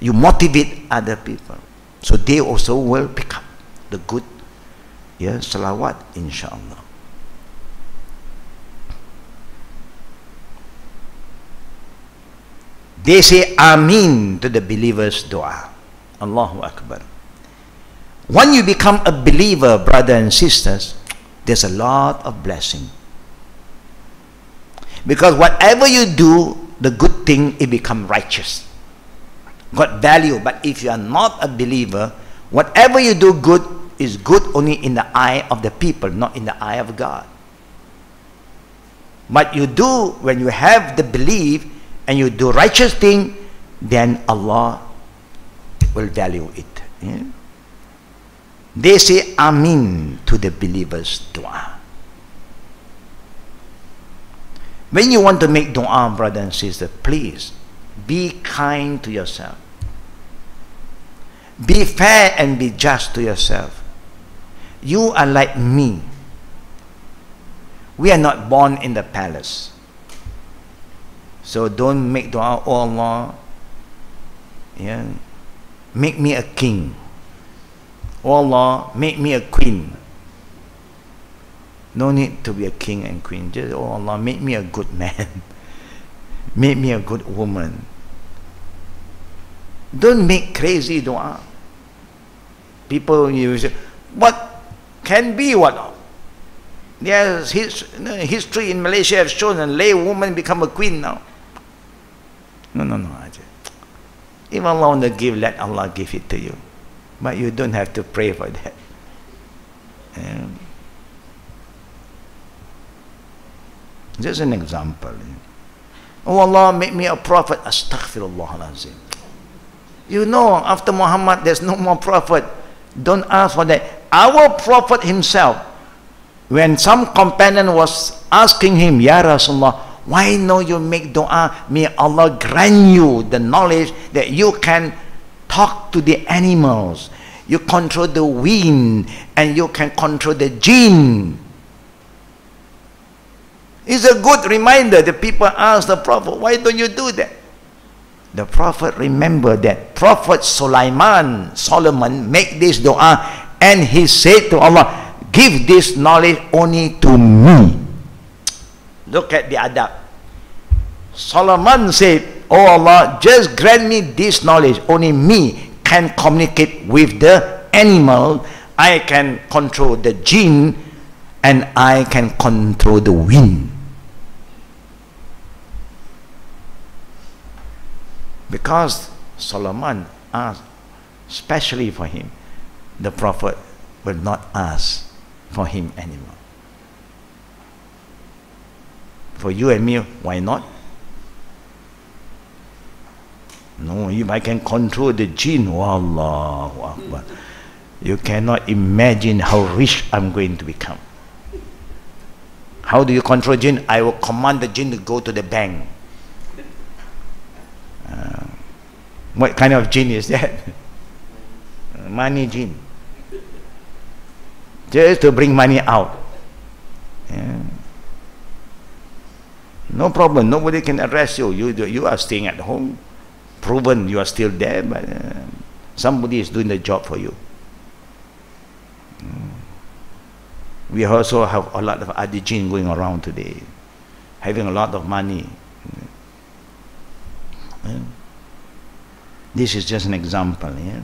you motivate other people, so they also will pick up the good, yeah, salawat, inshallah. They say Ameen to the believer's dua. Allahu Akbar. When you become a believer, brothers and sisters, there's a lot of blessing. Because whatever you do, the good thing, it becomes righteous, got value. But if you are not a believer, whatever you do good is good only in the eye of the people, not in the eye of God. But you do, when you have the belief and you do righteous thing, then Allah will value it. Yeah? They say Amin to the believer's dua. When you want to make dua, brother and sister, please be kind to yourself. Be fair and be just to yourself. You are like me. We are not born in the palace. So don't make dua, oh Allah, yeah, make me a king. Oh Allah, make me a queen. No need to be a king and queen. Just, oh Allah, make me a good man. Make me a good woman. Don't make crazy dua. People, you say, what can be what? Yes, history in Malaysia have shown a lay woman become a queen now. No. If Allah want to give, let Allah give it to you. But you don't have to pray for that. Just an example. Oh Allah, make me a prophet. Astaghfirullah alazim. You know, after Muhammad, there's no more prophet. Don't ask for that. Our prophet himself, when some companion was asking him, Ya Rasulullah, why no you make dua? May Allah grant you the knowledge that you can talk to the animals, you control the wind, and you can control the jinn. It's a good reminder. The people ask the Prophet, why don't you do that? The Prophet remembered that Prophet Solomon make this dua, and he said to Allah, give this knowledge only to me. Look at the adab. Solomon said, oh Allah, just grant me this knowledge. Only me can communicate with the animal. I can control the jinn, and I can control the wind. Because Solomon asked specially for him, the Prophet will not ask for him anymore. For you and me, why not? No, if I can control the jinn, Wallahu Akbar, you cannot imagine how rich I'm going to become. How do you control jinn? I will command the jinn to go to the bank. What kind of jinn is that? Money jinn. Just to bring money out. Yeah. No problem. Nobody can arrest you. You are staying at home. Proven you are still there, but somebody is doing the job for you. We also have a lot of other jinn going around today, having a lot of money. This is just an example. Yeah?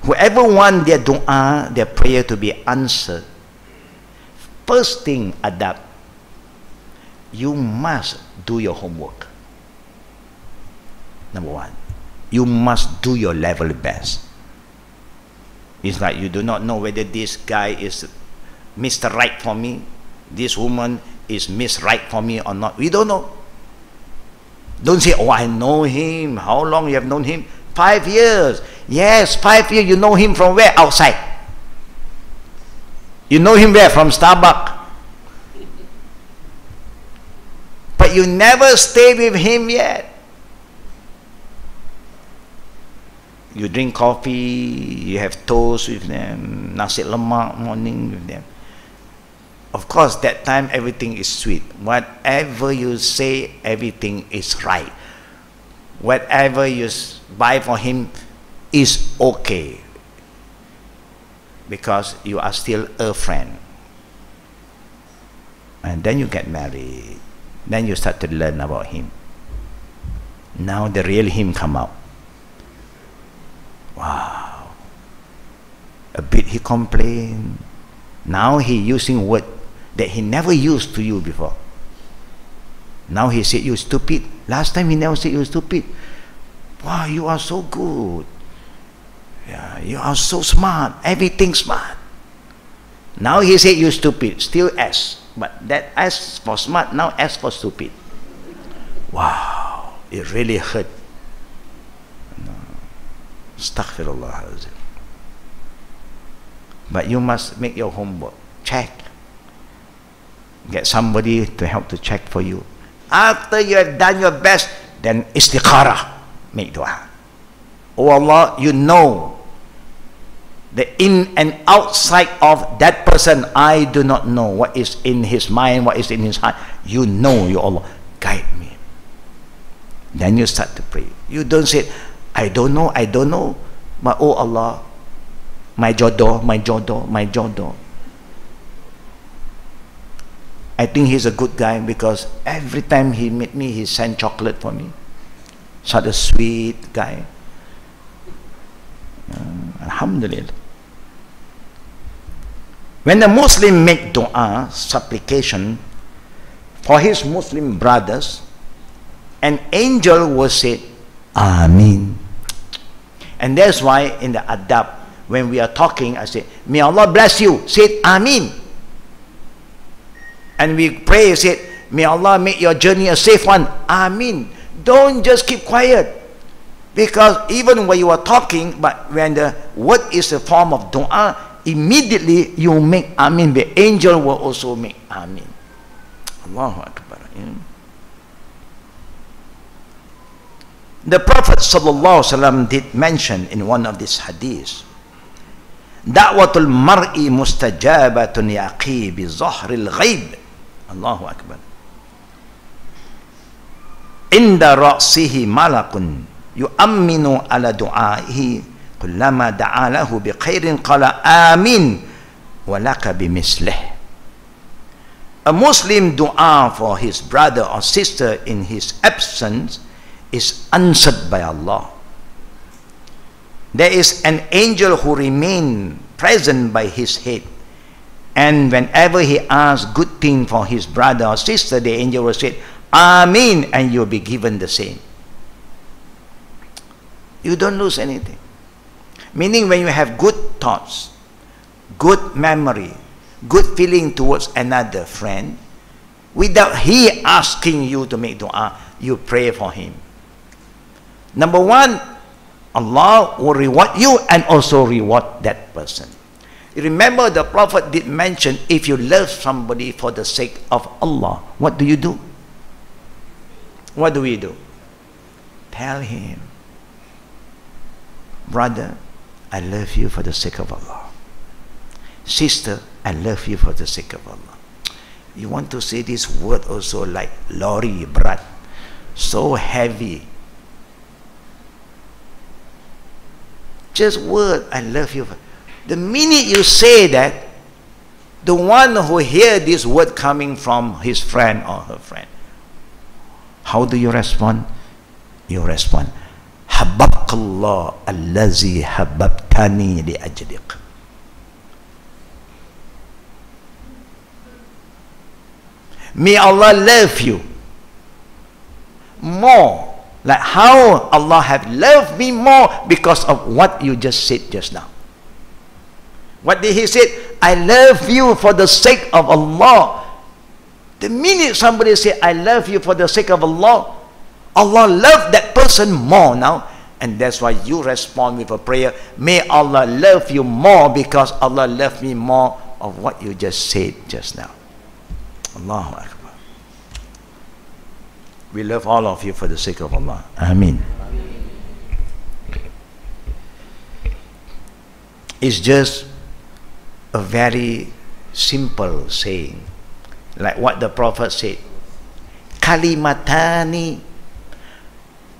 Whoever wants their dua, their prayer to be answered, first thing, adapt. You must do your homework. Number one, you must do your level best. It's like you do not know whether this guy is Mr. Right for me, this woman is Miss Right for me or not. We don't know. Don't say, oh, I know him. How long you have known him? 5 years. Yes, 5 years. You know him from where? Outside. You know him where? From Starbucks. But you never stay with him yet. You drink coffee, you have toast with them, nasi lemak morning with them. Of course, that time everything is sweet. Whatever you say, everything is right. Whatever you buy for him is okay. Because you are still a friend. And then you get married. Then you start to learn about him. Now the real him come out. Wow. A bit he complained. Now he using word that he never used to you before. Now he said, you stupid. Last time he never said you stupid. Wow, you are so good. Yeah, you are so smart. Everything smart. Now he said you stupid. Still S. But that S for smart, now S for stupid. Wow. It really hurt. Astaghfirullah. But you must make your homework. Check. Get somebody to help to check for you. After you have done your best, then istikharah. Make dua. Oh Allah, you know the in and outside of that person. I do not know what is in his mind, what is in his heart. You know, you Allah. Guide me. Then you start to pray. You don't say, I don't know, but oh Allah, my jodoh, my jodoh, my jodoh. I think he's a good guy because every time he meet me, he send chocolate for me. Such a sweet guy. Alhamdulillah. When the Muslim make dua, supplication for his Muslim brothers, an angel will say, Ameen. And that's why in the adab, when we are talking, I say, may Allah bless you. Say Ameen. And we pray, say, may Allah make your journey a safe one. Ameen. Don't just keep quiet. Because even when you are talking, but when the word is a form of dua, immediately you make Ameen. The angel will also make Ameen. Allahu Akbar. The Prophet ﷺ did mention in one of these hadiths, Da'watul mar'i mustajabatun yaqi bi zahril ghaib. Allahu Akbar. Inda ra'sihi malakun yu'amminu ala du'aihi kullama da'alahu bi khairin qala amin wa laka bimislih. A Muslim dua for his brother or sister in his absence is answered by Allah. There is an angel who remains present by his head, and whenever he asks good thing for his brother or sister, the angel will say, Amin, and you'll be given the same. You don't lose anything. Meaning when you have good thoughts, good memory, good feeling towards another friend, without he asking you to make dua, you pray for him. Number one, Allah will reward you and also reward that person. Remember, the Prophet did mention, if you love somebody for the sake of Allah, what do you do? What do we do? Tell him, brother, I love you for the sake of Allah. Sister, I love you for the sake of Allah. You want to say this word also like lorry, berat, so heavy. Just word, I love you. The minute you say that, the one who hear this word coming from his friend or her friend, how do you respond? You respond, Habbakallah allazi habbabtani li ajliq. May Allah love you more, like how Allah have loved me more because of what you just said just now. What did he say? I love you for the sake of Allah. The minute somebody say, I love you for the sake of Allah, Allah loved that person more now. And that's why you respond with a prayer, may Allah love you more because Allah loved me more of what you just said just now. Allahu Akbar. We love all of you for the sake of Allah. Ameen. It's just a very simple saying, like what the Prophet said, Kalimatani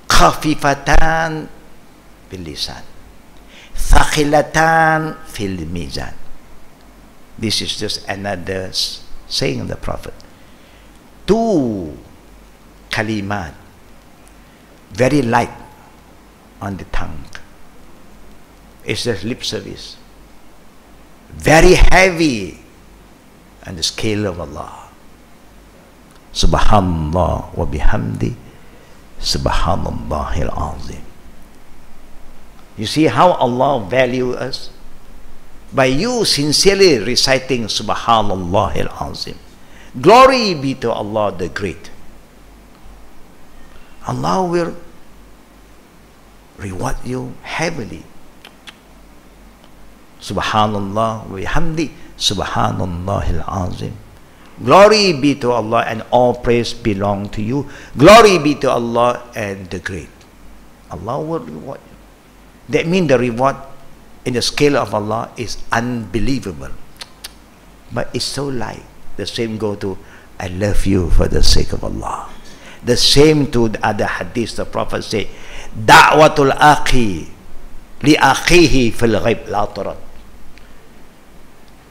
khafifatan fil lisan, thaqilatan fil mizan. This is just another saying of the Prophet. Two kalimat, very light on the tongue. It's just lip service. Very heavy on the scale of Allah. Subhanallah wa bihamdi, Subhanallahil azim. You see how Allah values us? By you sincerely reciting Subhanallahil azim. Glory be to Allah the Great. Allah will reward you heavily. Subhanallah wa bihamdi, Subhanallahil azim. Glory be to Allah, and all praise belong to you. Glory be to Allah and the Great. Allah will reward you. That means the reward in the scale of Allah is unbelievable. But it's so light. The same go to, I love you for the sake of Allah. The same to the other hadith, the Prophet say, Da'watul akhi li akhihi fil ghaib la turad.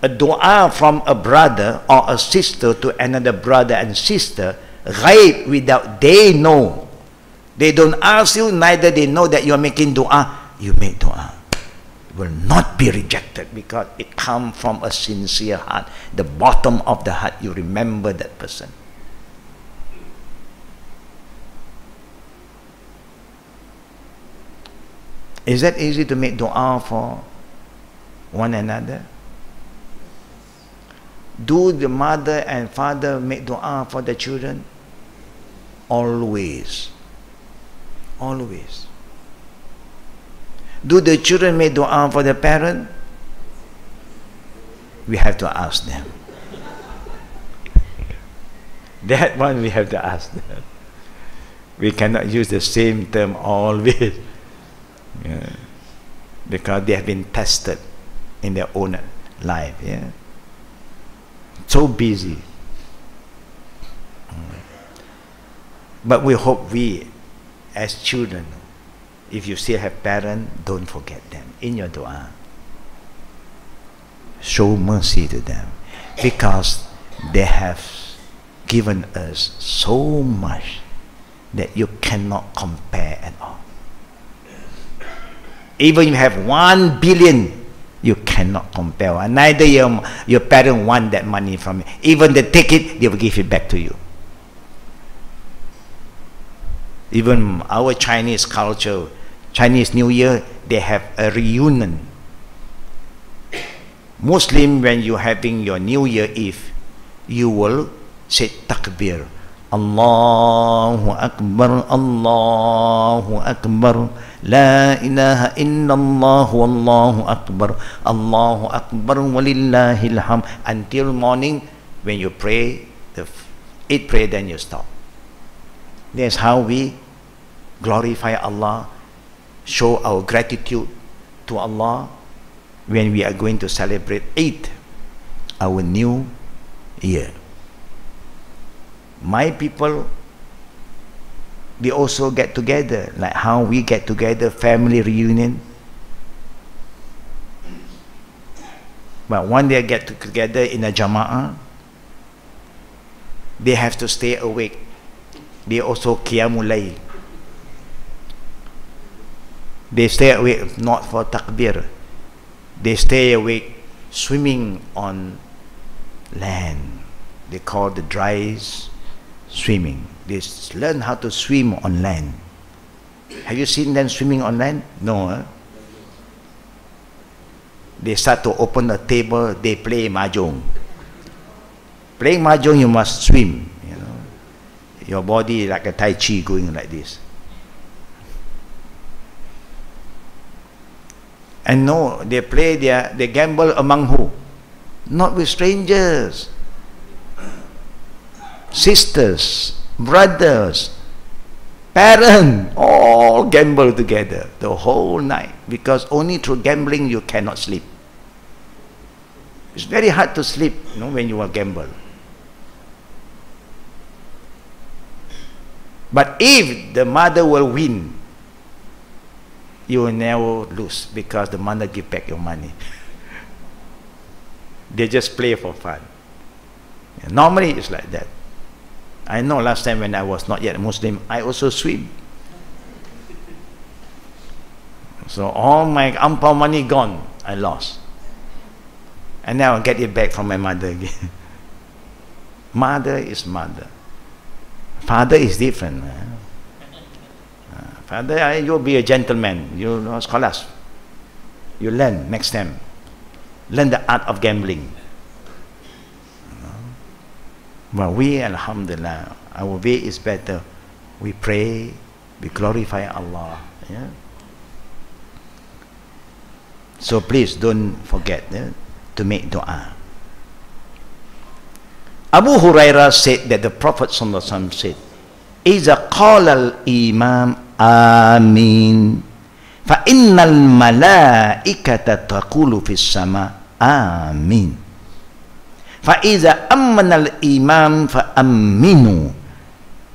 A dua from a brother or a sister to another brother and sister, ghaib, without they know. They don't ask you, neither they know that you are making dua. You make dua. It will not be rejected because it comes from a sincere heart. The bottom of the heart, you remember that person. Is that easy to make dua for one another? Do the mother and father make dua for the children? Always. Always. Do the children make dua for the parent? We have to ask them. That one we have to ask them. We cannot use the same term always. Yeah. Because they have been tested in their own life. Yeah. So busy. But we hope we, as children, if you still have parents, don't forget them in your dua. Show mercy to them, because they have given us so much that you cannot compare at all. Even you have 1 billion, you cannot compare. And neither your parents want that money from you. Even they take it, they will give it back to you. Even our Chinese culture, Chinese New Year, they have a reunion. Muslim, when you're having your New Year Eve, you will say takbir. Allahu Akbar, Allahu Akbar, La ilaha illallah, Allahu Akbar, Allahu Akbar, walillahil hamd. Until morning, when you pray, eat prayer, then you stop. That's how we glorify Allah, show our gratitude to Allah when we are going to celebrate Eid, our new year. My people, they also get together, like how we get together, family reunion. But when they get together in a jama'ah, they have to stay awake. They also qiyamul layl. They stay awake not for takbir. They stay awake swimming on land. They call the dry swimming. They learn how to swim on land. Have you seen them swimming on land? No. Huh? They start to open a table. They play mahjong. Playing mahjong, you must swim. You know, your body like a tai chi going like this. And no, they play, they gamble among who? Not with strangers. Sisters, brothers, parents, all gamble together the whole night, because only through gambling you cannot sleep. It's very hard to sleep, you know, when you are gamble. But if the mother will win, you will never lose, because the mother give back your money. They just play for fun. Normally it's like that. I know last time when I was not yet a Muslim, I also swim. So all my ampao money gone, I lost. And now I get it back from my mother again. Mother is mother. Father is different. Father, you'll be a gentleman. You know, scholars. You learn next time. Learn the art of gambling. But we, alhamdulillah, our way is better. We pray, we glorify Allah. Yeah? So please don't forget to make dua. Abu Hurairah said that the Prophet ﷺ said, إِذَا قَالَ الْإِمَامِ آمين فَإِنَّ الْمَلَائِكَةَ تَقُولُ فِي السَّمَاءِ آمين فَإِذَا أَمَّنَ الْإِمَامِ فَأَمِّنُوا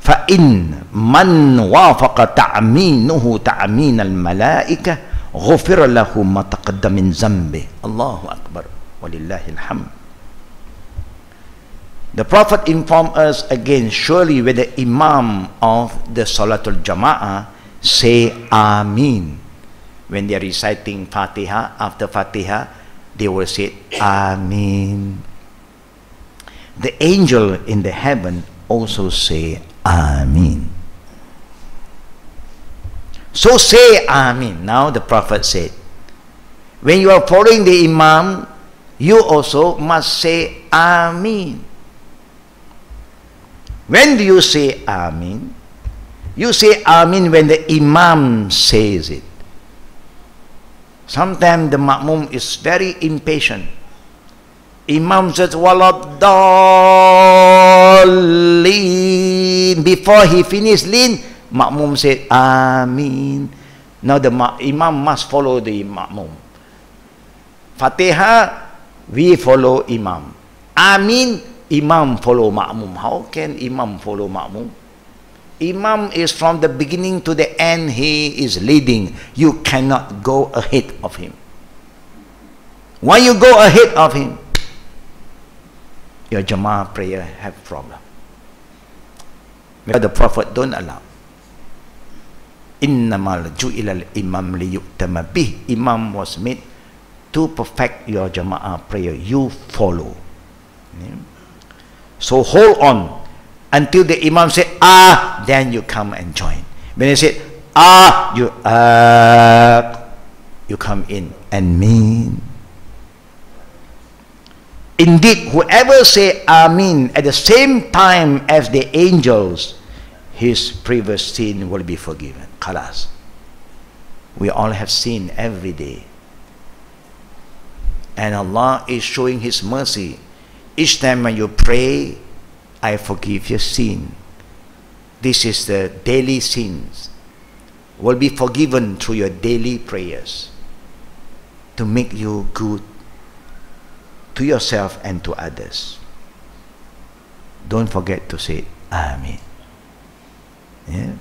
فَإِنْ مَنْ وَافَقَ تَعْمِينُهُ تَعْمِينَ الْمَلَائِكَةِ غُفِرَ لَهُ مَا تَقَدَّمَ مِنْ ذَنْبِهِ اللَّهُ أَكْبَرُ وَلِلَّهِ الْحَمْدُ. The Prophet informed us again, surely when the Imam of the Salatul Jama'ah say Ameen, when they are reciting Fatiha, after Fatiha, they will say Ameen. The angel in the heaven also say Ameen. So say Ameen. Now the Prophet said, when you are following the Imam, you also must say Ameen. When do you say Ameen? You say Ameen when the Imam says it. Sometimes the Ma'mum is very impatient. Imam says, Waladallin. Before he finished lean, Ma'mum said, Amin. Now the Imam must follow the Ma'mum. Fatiha, we follow Imam. Amin, Imam follow Ma'mum. How can Imam follow Ma'mum? Imam is from the beginning to the end, he is leading. You cannot go ahead of him. When you go ahead of him, your Jama'ah prayer have problem. Because the Prophet don't allow. Innamal ju'ilal imam liyu'tama bih. Imam was made to perfect your Jama'ah prayer. You follow. Yeah. So hold on until the Imam say then you come and join. When he said you come in and mean. Indeed, whoever say Amin at the same time as the angels, his previous sin will be forgiven. Khalas. We all have sin every day. And Allah is showing His mercy. Each time when you pray, I forgive your sin. This is the daily sins. Will be forgiven through your daily prayers to make you good to yourself and to others. Don't forget to say Amin. Yeah?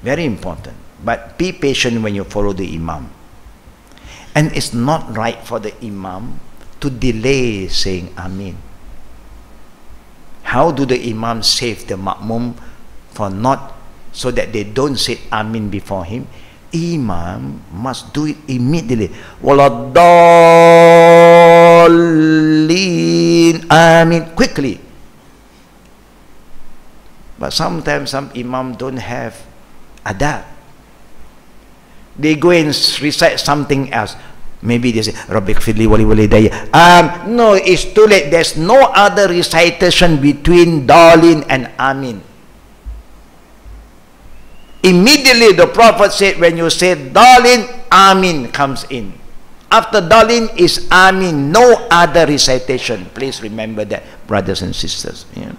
Very important. But be patient when you follow the Imam. And it's not right for the Imam to delay saying Amin. How do the Imam save the Ma'mum for not, so that they don't say Amin before him? Imam must do it immediately. Waladallin. Amin. Quickly. But sometimes some Imam don't have adab. They go and recite something else. Maybe they say, Rabbik fidli wali walidayya. No, it's too late. There's no other recitation between Dalin and Amin. Immediately the Prophet said, when you say Dalin, Amin comes in. After Dalin is Amin, no other recitation. Please remember that, brothers and sisters. Yeah.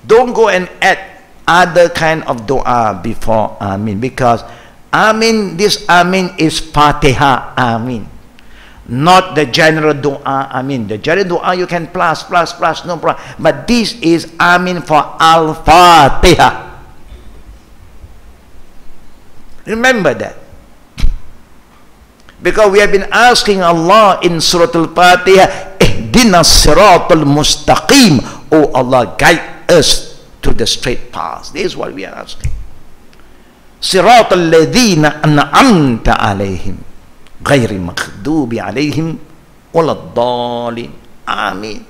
Don't go and add other kind of dua before Amin, because Amin, this Amin is Fatiha Amin, not the general dua Amin. The general dua you can plus, no problem. But this is Amin for Al-Fatiha. Remember that. Because we have been asking Allah in Surah Al-Fatiha, Ihdinas Siratal Mustaqim. Oh Allah, guide us to the straight path. This is what we are asking. Siratal ladhina an'amta alayhim ghairi maghdubi alayhim waladdallin. Amin.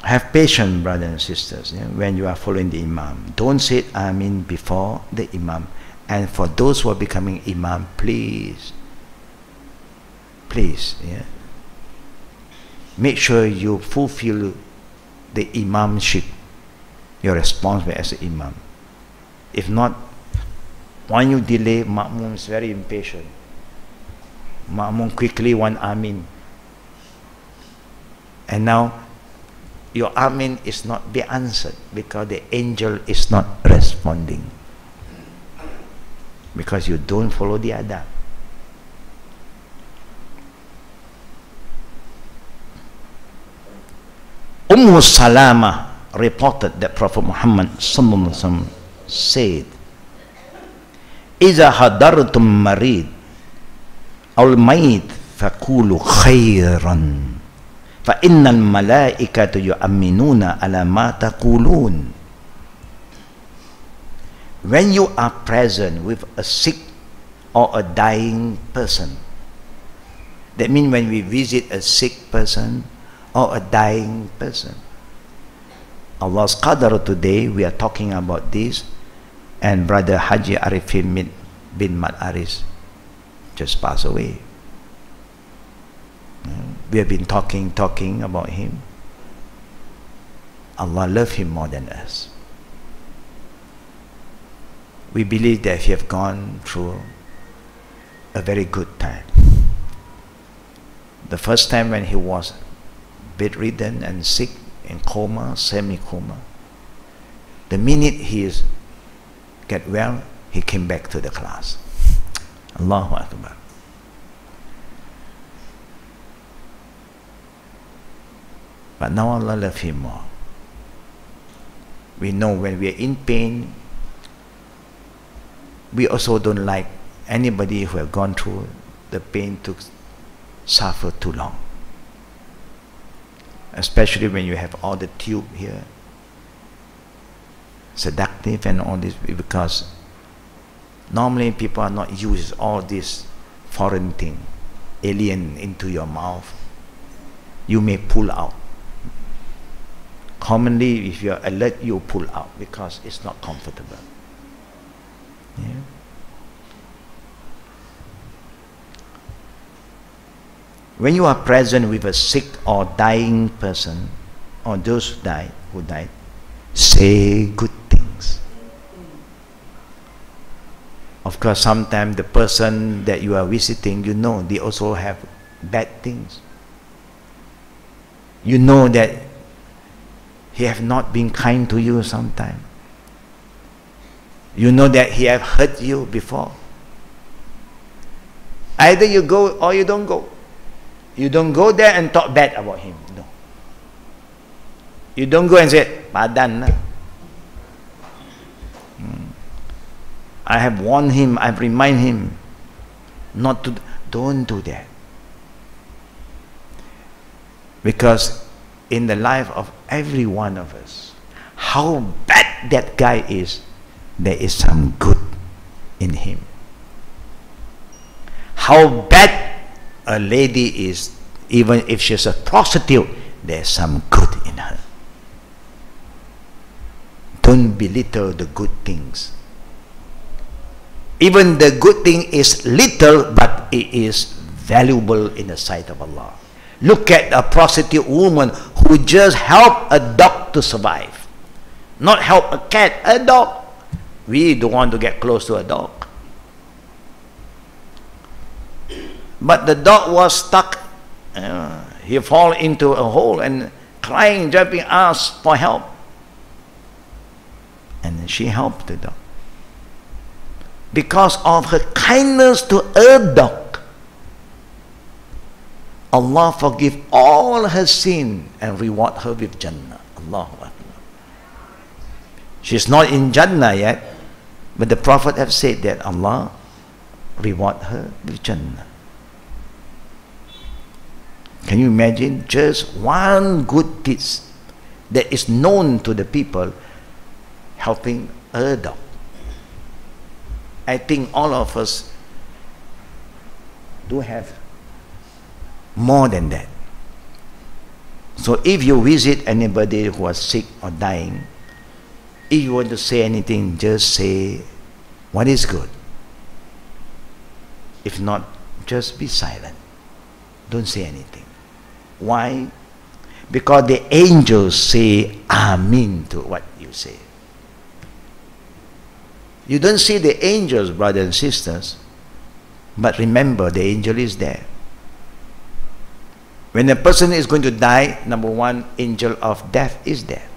Have patience, brothers and sisters, when you are following the Imam. Don't say Amin before the Imam. And for those who are becoming Imam, please, yeah, make sure you fulfill the Imamship, your responsibility as an Imam. If not, when you delay, Ma'mum is very impatient. Ma'mum quickly want Amin. And now, your Amin is not be answered because the angel is not responding. Because you don't follow the adab. Salama reported that Prophet Muhammad sallallahu alaihi wasallam said, "Iza hadartum marid aw mayit faqulu khairan fa innal malaikata yu'minuna ala ma taqulun." When you are present with a sick or a dying person, that means when we visit a sick person or a dying person, Allah's Qadr today, we are talking about this, and Brother Haji Arifin bin Mat Aris just passed away. We have been talking about him. Allah loves him more than us. We believe that he have gone through a very good time. The first time when he was bedridden and sick, in coma, semi-coma, the minute he is get well, he came back to the class. Allahu Akbar. But now Allah loves him more. We know when we are in pain, we also don't like anybody who have gone through the pain to suffer too long. Especially when you have all the tube here, seductive and all this, because normally people are not used all this foreign thing, alien into your mouth. You may pull out. Commonly, if you are alert, you pull out because it's not comfortable. Yeah. When you are present with a sick or dying person, or those who died, say good things. Of course, sometimes the person that you are visiting, you know, they also have bad things. You know that he have not been kind to you sometime. You know that he have hurt you before. Either you go or you don't go. You don't go there and talk bad about him. No. You don't go and say, Padan lah. I have warned him, I've reminded him not to. Don't do that. Because in the life of every one of us, how bad that guy is, there is some good in him. How bad a lady is, even if she's a prostitute, there's some good in her. Don't belittle the good things. Even the good thing is little, but it is valuable in the sight of Allah. Look at a prostitute woman who just helped a dog to survive. Not help a cat, a dog. We don't want to get close to a dog. But the dog was stuck. He fall into a hole and crying, jumping, asked for help. And she helped the dog. Because of her kindness to a dog, Allah forgive all her sin and reward her with Jannah. Allahu Akbar. She's not in Jannah yet, but the Prophet have said that Allah reward her with Jannah. Can you imagine just one good deed that is known to the people, helping a dog? I think all of us do have more than that. So if you visit anybody who is sick or dying, if you want to say anything, just say what is good. If not, just be silent. Don't say anything. Why? Because the angels say Amin to what you say. You don't see the angels, brothers and sisters, but remember the angel is there. When a person is going to die, number one, angel of death is there.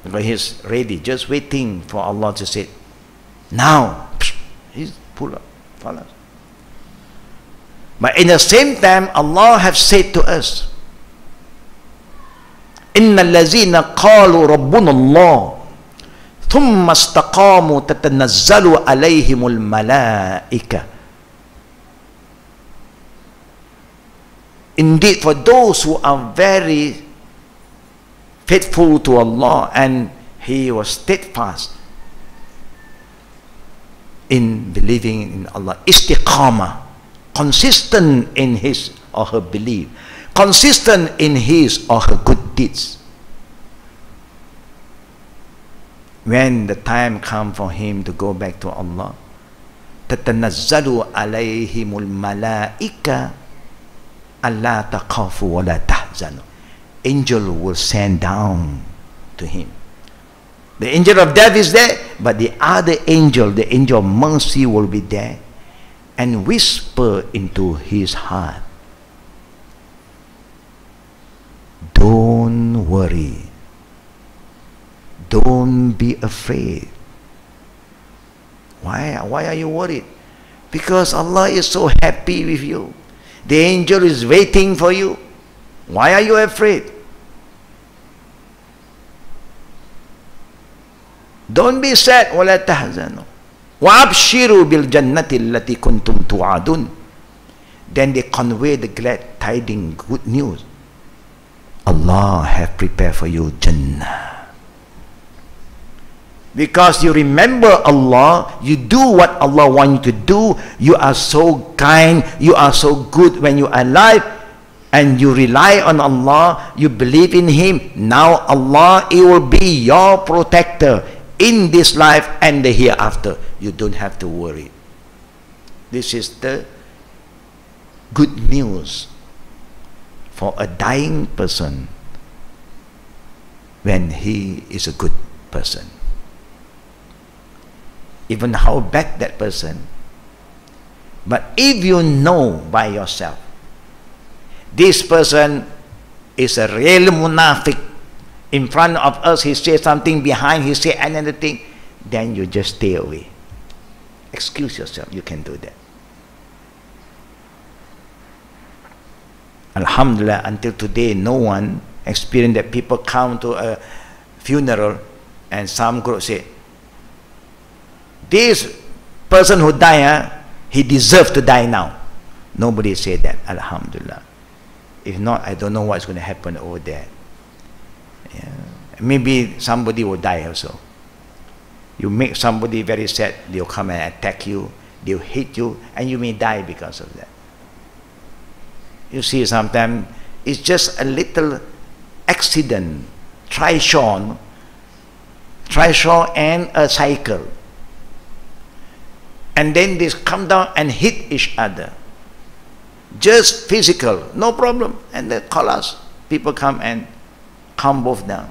Because he's ready, just waiting for Allah to say, now, he's pull up, follow. But in the same time, Allah have said to us, إِنَّ الَّذِينَ قَالُوا رَبُّنَا اللَّهُ ثُمَّ اسْتَقَامُوا تَتَنَزَّلُ عَلَيْهِمُ الْمَلَائِكَةُ. Indeed, for those who are very faithful to Allah and he was steadfast in believing in Allah, istiqamah, consistent in his or her belief, consistent in his or her good deeds. When the time comes for him to go back to Allah, تَتَنَزَّلُ عَلَيْهِمُ الْمَلَائِكَةُ أَلَّا تَخَافُوا وَلَا تَحْزَنُوا. Angel will send down to him. The angel of death is there. but the other angel, the angel of mercy, will be there and whisper into his heart, don't worry, don't be afraid. Why are you worried? Because Allah is so happy with you. The angel is waiting for you. Why are you afraid? Don't be sad. وَلَا تَحْزَنُوا وَأَبْشِرُوا بِالْجَنَّةِ الَّتِي كُنْتُمْ تُوعَدُونَ. Then they convey the glad tidings, good news. Allah have prepared for you Jannah. Because you remember Allah, you do what Allah wants you to do, you are so kind, you are so good when you are alive, and you rely on Allah, you believe in Him. Now Allah, He will be your protector in this life and the hereafter. You don't have to worry. This is the good news for a dying person when he is a good person. Even how bad that person, but if you know by yourself, this person is a real munafiq, in front of us he says something, behind he say another thing, then you just stay away. Excuse yourself, you can do that. Alhamdulillah, until today no one experienced that people come to a funeral and some group say, this person who died, he deserves to die now. Nobody said that, Alhamdulillah. If not, I don't know what's going to happen over there. Yeah. Maybe somebody will die also. You make somebody very sad, they'll come and attack you, they'll hit you, and you may die because of that. You see, sometimes it's just a little accident, trishaw and a cycle. And then they come down and hit each other. Just physical, no problem. And they call us. People come and calm both down.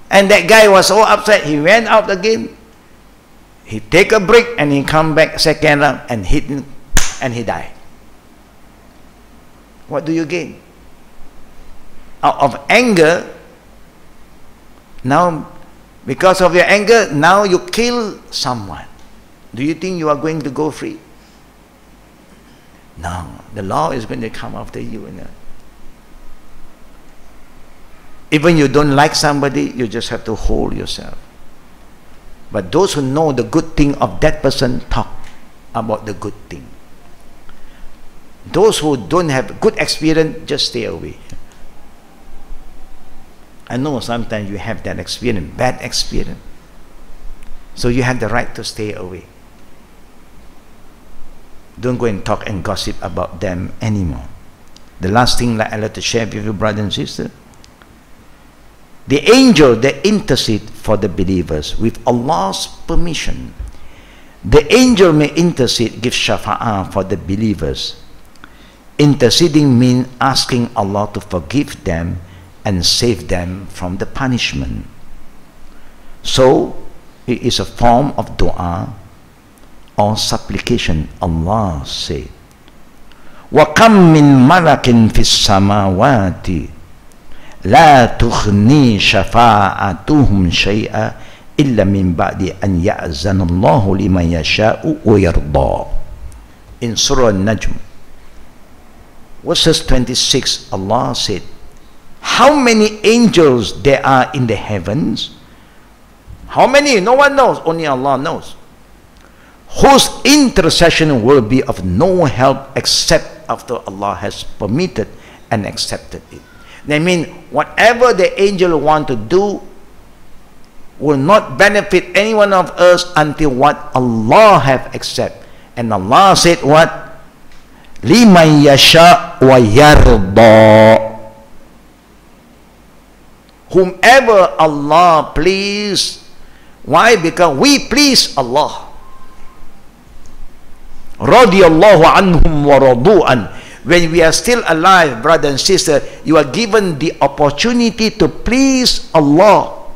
And that guy was so upset, he went out again. He take a break and he come back second round and hit him and he died. What do you gain? Out of anger, now because of your anger, now you kill someone. Do you think you are going to go free? No, the law is going to come after you. You know? Even you don't like somebody, you just have to hold yourself. But those who know the good thing of that person, talk about the good thing. Those who don't have good experience, just stay away. I know sometimes you have that experience, bad experience. So you have the right to stay away. Don't go and talk and gossip about them anymore. The last thing that I like to share with you, brother and sister, the angel that intercede for the believers with Allah's permission. The angel may intercede, give shafa'ah for the believers. Interceding means asking Allah to forgive them and save them from the punishment. So it is a form of dua or supplication. Allah said, وَكَمْ مِنْ مَلَكٍ فِي السَّمَاوَاتِ لَا تُغْنِي شَفَاعَتُهُمْ شَيْئًا إِلَّا مِنْ بَعْدِ أَنْ يَأْذَنَ اللَّهُ لِمَنْ يَشَاءُ وَيَرْضَى. In Surah Najm, verses 26, Allah said, how many angels there are in the heavens? How many? No one knows, only Allah knows. Whose intercession will be of no help except after Allah has permitted and accepted it. That means whatever the angel want to do will not benefit any one of us until what Allah have accepted. And Allah said what? لِمَنْ يَشَاءُ وَيَرْضَى. Whomever Allah please. Why? Because we please Allah. Radiyallahu anhum wa radu'an. When we are still alive, brother and sister, you are given the opportunity to please Allah.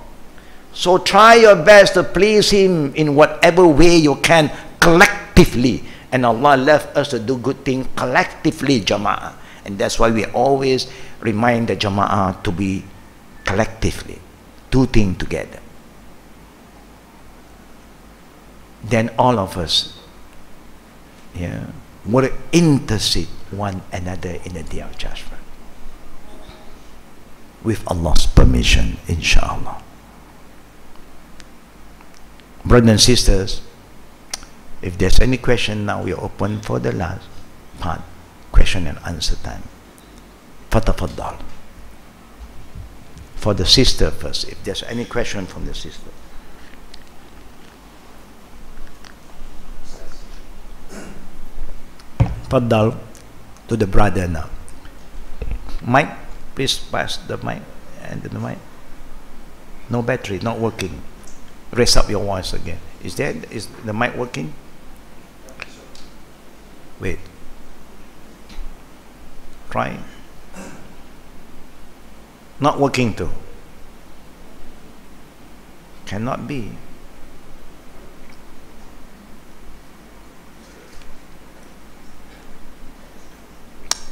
So try your best to please Him in whatever way you can collectively. And Allah left us to do good things collectively, Jama'ah. And that's why we always remind the Jama'ah to be collectively, do things together. Then all of us, will intercede one another in the day of judgment. With Allah's permission, inshallah. Brothers and sisters, if there's any question now, we are open for the last part, question and answer time. Fatafaddal. For the sister first, if there's any question from the sister. Faddal to the brother now. Mic, please pass the mic. And the mic. No battery, not working. Raise up your voice again. Is the mic working? Wait. Try. Not working too. Cannot be.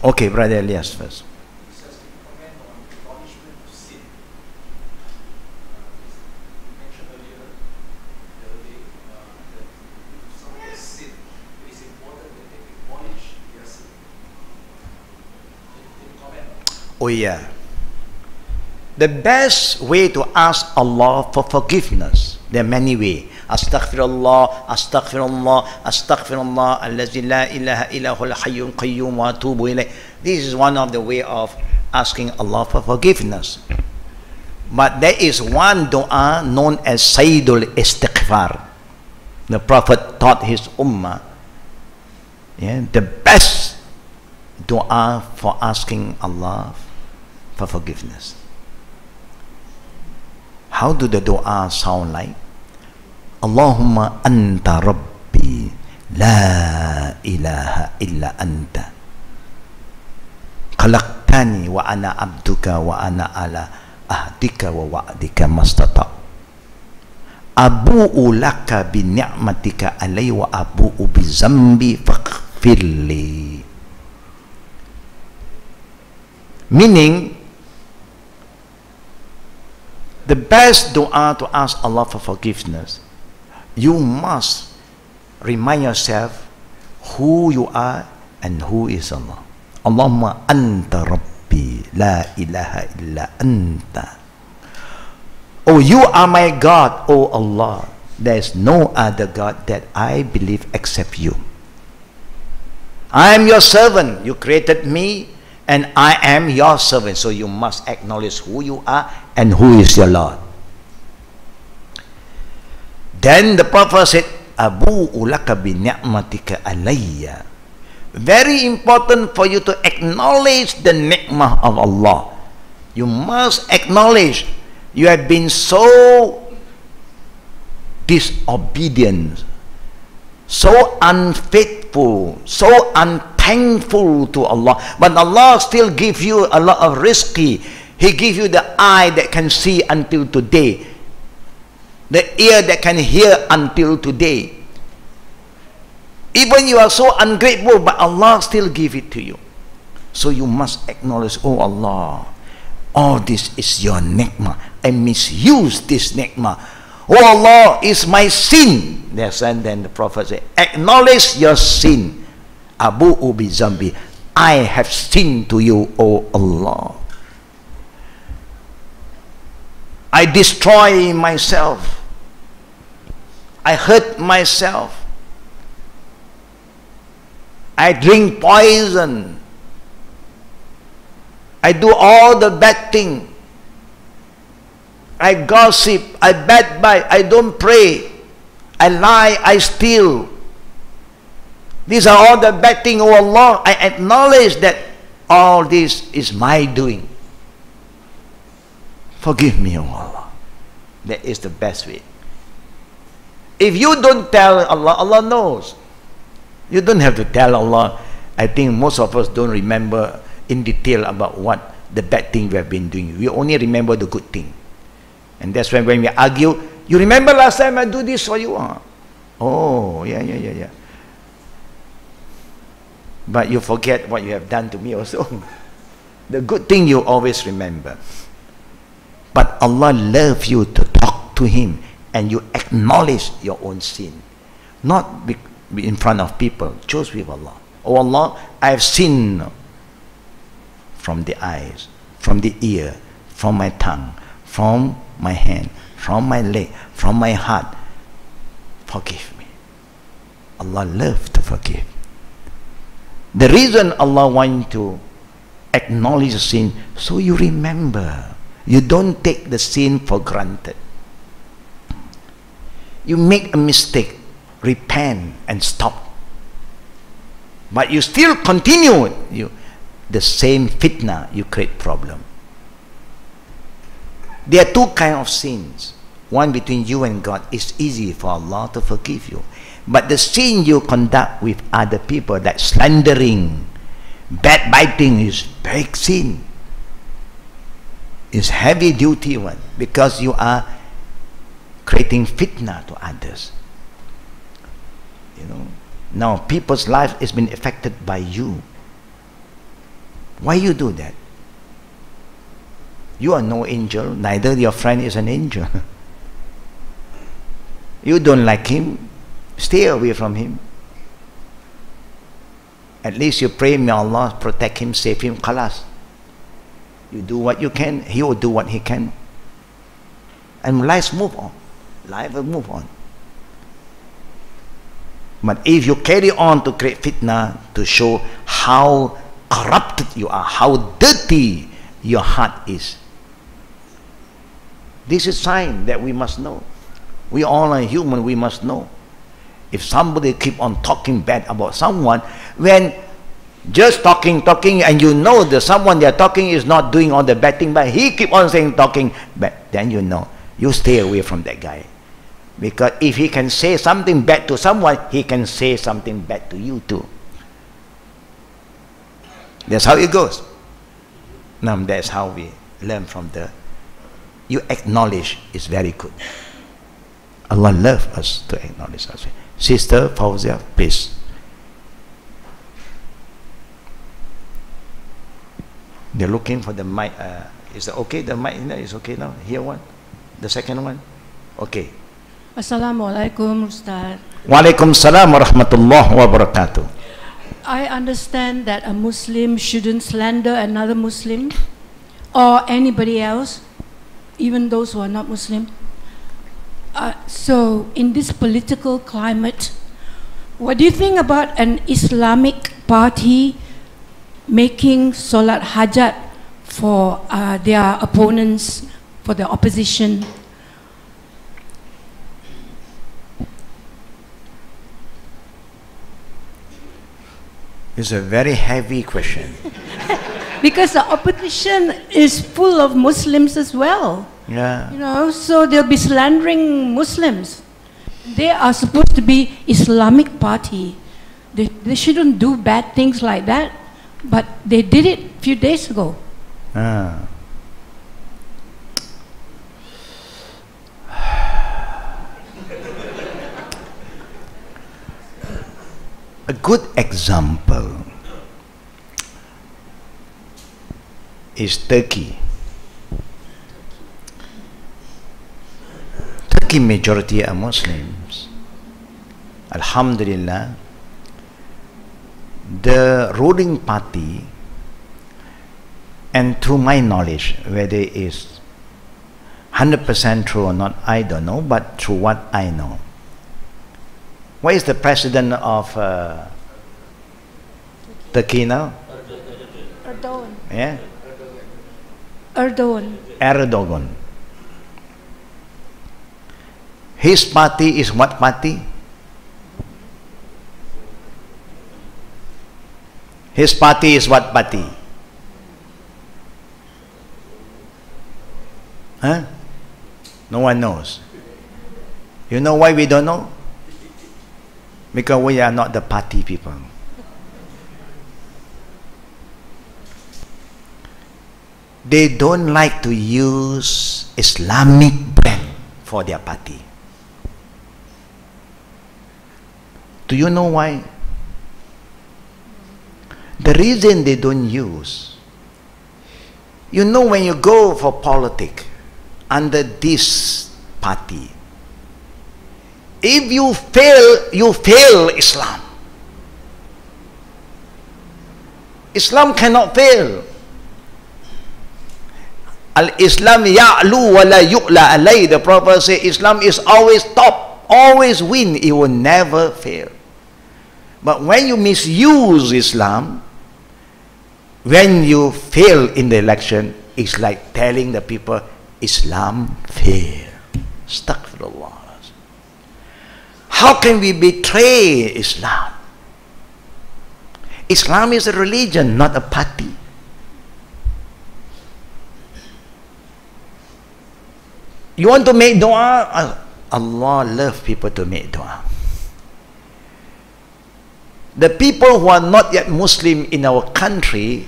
Okay, Brother Elias first. Oh yeah. The best way to ask Allah for forgiveness, there are many ways. Astaghfirullah, astaghfirullah, astaghfirullah, allazi la ilaha illa huwal hayyul qayyum wa atubu ilayh. This is one of the way of asking Allah for forgiveness. But there is one dua known as Sayyidul Istighfar. The Prophet taught his ummah, the best dua for asking Allah for forgiveness. How do the dua sound like? Allahumma anta rabbi la ilaha illa anta khalaqtani wa ana abduka wa ana ala ahdika wa wa'dika mastata abu'u laka bi ni'matika alai wa abu'u bi zambi faghfirli. Meaning, the best dua to ask Allah for forgiveness, you must remind yourself who you are and who is Allah. Allahumma anta rabbi la ilaha illa anta. Oh, you are my God, oh Allah. There is no other God that I believe except you. I am your servant. You created me and I am your servant. So you must acknowledge who you are and who is your Lord. Then the Prophet said, Abu'u laka bi ni'matika alayya. Very important for you to acknowledge the ni'mah of Allah. You must acknowledge you have been so disobedient, so unfaithful, so unthankful to Allah. But Allah still gives you a lot of rizqi. He gives you the eye that can see until today, the ear that can hear until today. Even you are so ungrateful, but Allah still give it to you. So you must acknowledge, oh Allah, all this is your ni'mah. I misuse this ni'mah. Oh Allah, is my sin. And then the Prophet said, acknowledge your sin. Abu'u bi zambi. I have sinned to you, oh Allah. I destroy myself. I hurt myself. I drink poison. I do all the bad thing. I gossip. I backbite. I don't pray. I lie. I steal. These are all the bad things, oh Allah. I acknowledge that all this is my doing. Forgive me, oh Allah. That is the best way. If you don't tell Allah, Allah knows. You don't have to tell Allah. I think most of us don't remember in detail about what the bad thing we have been doing. We only remember the good thing. And that's when we argue, you remember last time I do this for you? Oh, yeah. But you forget what you have done to me also. The good thing you always remember. But Allah loves you to talk to Him and you acknowledge your own sin. Not be in front of people, just with Allah. Oh Allah, I have sinned from the eyes, from the ear, from my tongue, from my hand, from my leg, from my heart. Forgive me. Allah loves to forgive. The reason Allah wants to acknowledge the sin, so you remember. You don't take the sin for granted. You make a mistake, repent and stop. But you still continue the same fitna, you create problem. There are two kinds of sins. One between you and God is easy for Allah to forgive you. But the sin you conduct with other people, like slandering, backbiting, is big sin. It's heavy duty one, because you are creating fitna to others. You know, now people's life has been affected by you. Why you do that? You are no angel, neither your friend is an angel. You don't like him, stay away from him. At least you pray, may Allah protect him, save him, khalas. You do what you can, he will do what he can. And life move on. Life will move on. But if you carry on to create fitna, to show how corrupted you are, how dirty your heart is, this is a sign that we must know. We all are human, we must know. If somebody keep on talking bad about someone, when just talking, and you know that someone they're talking is not doing all the bad thing, but he keep on saying talking bad, then you know, you stay away from that guy. Because if he can say something bad to someone, he can say something bad to you too. That's how it goes. Now that's how we learn from you acknowledge is very good. Allah loves us to acknowledge us. Sister Fauzia, please. They're looking for the mic. Is it okay? The mic is okay now? Here one? The second one? Okay.
Assalamualaikum, Ustaz.
Walaikum salam wa rahmatullah wa barakatuh.
I understand that a Muslim shouldn't slander another Muslim or anybody else, even those who are not Muslim. So in this political climate, what do you think about an Islamic party making Salat Hajat for their opponents, for the opposition?
It's a very heavy question.
Because the opposition is full of Muslims as well.
Yeah.
You know, so they'll be slandering Muslims. They are supposed to be Islamic party. They shouldn't do bad things like that, but they did it a few days ago.
A good example is Turkey. Turkey majority are Muslims. Alhamdulillah, the ruling party, and to my knowledge, whether it is 100% true or not, I don't know, but through what I know. What is the president of Turkey now?
Erdogan.
Yeah?
Erdogan.
His party is what party? His party is what party? Huh? No one knows. You know why we don't know? Because we are not the party people. they don't like to use Islamic brand for their party. Do you know why? The reason they don't use, you know, when you go for politics under this party, if you fail Islam. Islam cannot fail. Al-Islam ya'lu wa la yu'la alay. The Prophet said Islam is always top, always win, it will never fail. But when you misuse Islam, when you fail in the election, it's like telling the people Islam failed. Astaghfirullah. How can we betray Islam? Islam is a religion, not a party. You want to make dua? Allah loves people to make dua. The people who are not yet Muslim in our country,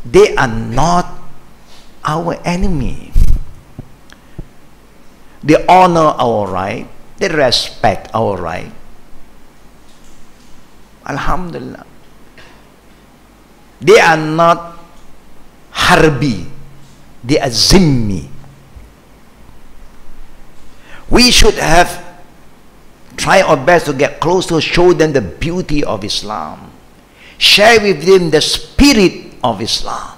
they are not our enemy. They honor our right. They respect our right. Alhamdulillah. They are not harbi. They are zimmi. We should have tried our best to get close to show them the beauty of Islam. Share with them the spirit of Islam.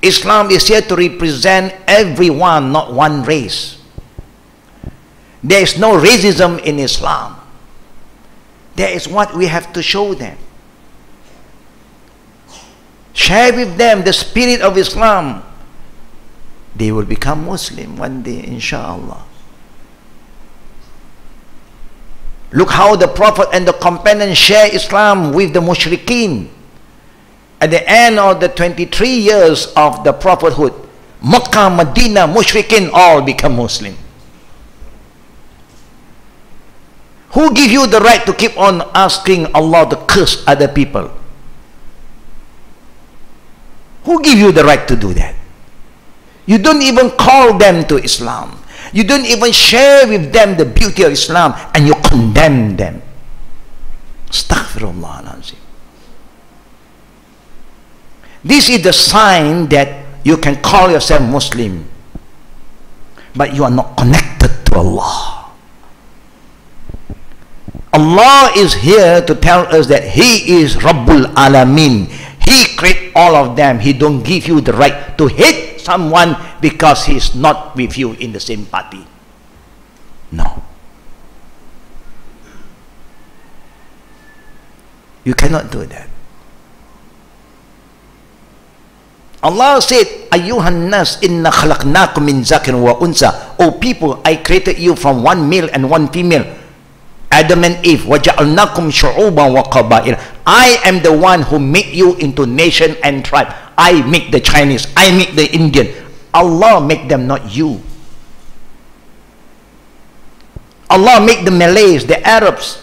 Islam is here to represent everyone, not one race. There is no racism in Islam. That is what we have to show them. Share with them the spirit of Islam. They will become Muslim one day, inshallah. Look how the Prophet and the companions share Islam with the mushrikeen. At the end of the 23 years of the prophethood, Makkah, Medina, mushrikeen all become Muslim. Who give you the right to keep on asking Allah to curse other people? Who give you the right to do that? You don't even call them to Islam. You don't even share with them the beauty of Islam, and you condemn them. Astaghfirullah. This is the sign that you can call yourself Muslim, but you are not connected to Allah. Allah is here to tell us that He is Rabbul Alameen. He created all of them. He don't give you the right to hate someone because he is not with you in the same party. No. You cannot do that. Allah said, Ayyuhan nas inna khalaqnakum min zakin wa unsa. O people, I created you from one male and one female. Adam and Eve, وَجَعَلْنَاكُمْ شُعُوبًا وَقَبَائِلًا. I am the one who made you into nation and tribe. I make the Chinese, I make the Indian. Allah make them, not you. Allah make the Malays, the Arabs.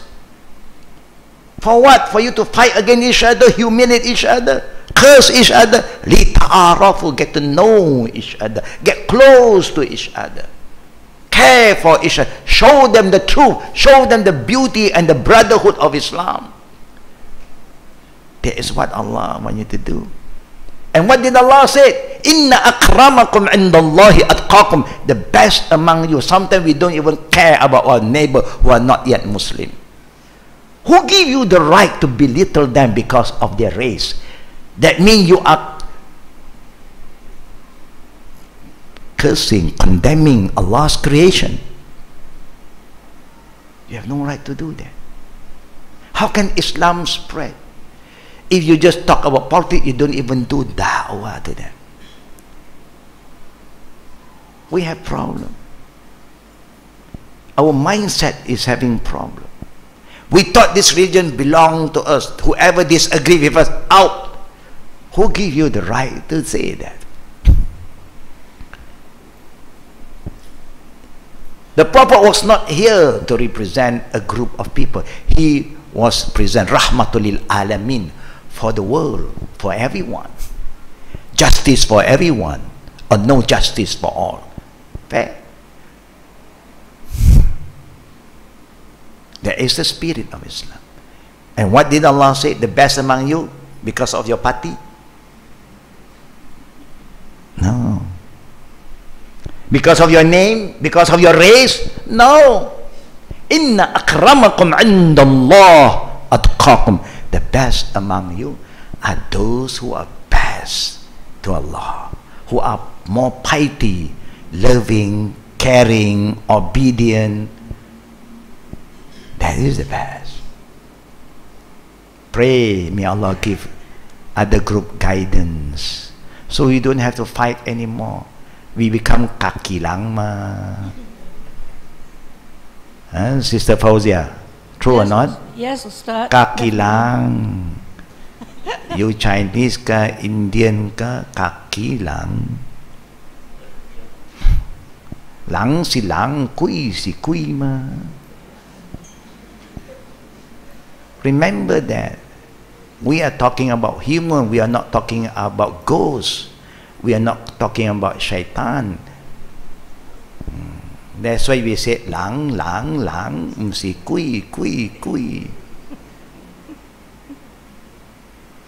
For what? For you to fight against each other, humiliate each other, curse each other. لِتَعَارَفُوا, get to know each other, get close to each other. Care for each other, show them the truth, show them the beauty and the brotherhood of Islam. That is what Allah wants you to do. And what did Allah say? Inna akramakum indallahi atqakum. The best among you. Sometimes we don't even care about our neighbor who are not yet Muslim. Who give you the right to belittle them because of their race? That means you are cursing, condemning Allah's creation. You have no right to do that. How can Islam spread? If you just talk about politics, you don't even do da'wah to them. We have problem. Our mindset is having problem. We thought this religion belonged to us. Whoever disagrees with us, out. Who give you the right to say that? The Prophet was not here to represent a group of people. He was present Rahmatul Lil Alamin, for the world, for everyone. justice for everyone or no justice for all. Fair. That is the spirit of Islam. And what did Allah say? The best among you because of your party? No. Because of your name? Because of your race? No. Inna akramakum indallah atqakum. The best among you are those who are best to Allah, who are more piety, loving, caring, obedient. That is the best. Pray, may Allah give other group guidance, so we don't have to fight anymore. We become kaki lang ma. Sister Fauzia, true or not?
Yes, Ustaz.
Kaki lang. You Chinese ka, Indian ka, kaki lang. Lang si lang, kui si kui ma. Remember that. We are talking about human, we are not talking about ghosts. We are not talking about shaitan. That's why we say lang, lang, lang, si kui, kui, kui.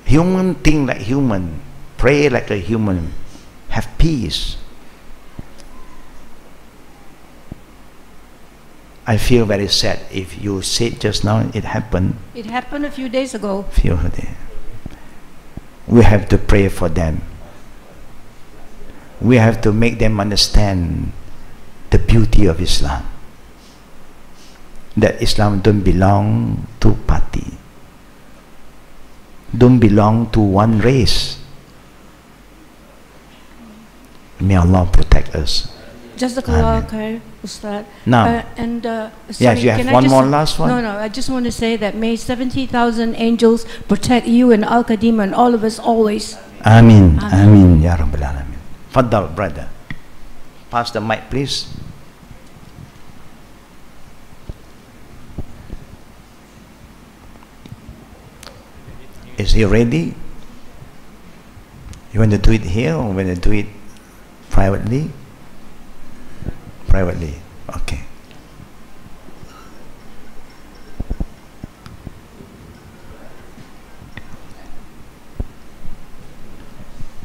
Human think like human, pray like a human, have peace. I feel very sad if you said just now it happened.
It happened a few days ago.
We have to pray for them. We have to make them understand the beauty of Islam. That Islam don't belong to party. Don't belong to one race. May Allah protect us.
Jazakallah khair, Ustad.
Now,
sorry,
yes, you have one more last one?
No, I just want to say that may 70,000 angels protect you and Al-Qadim and all of us always.
Ameen. Ameen. Ya Rabbil Alameen. Faddal, brother. Pass the mic, please. Is he ready? You want to do it here or want to do it privately? Privately. Okay.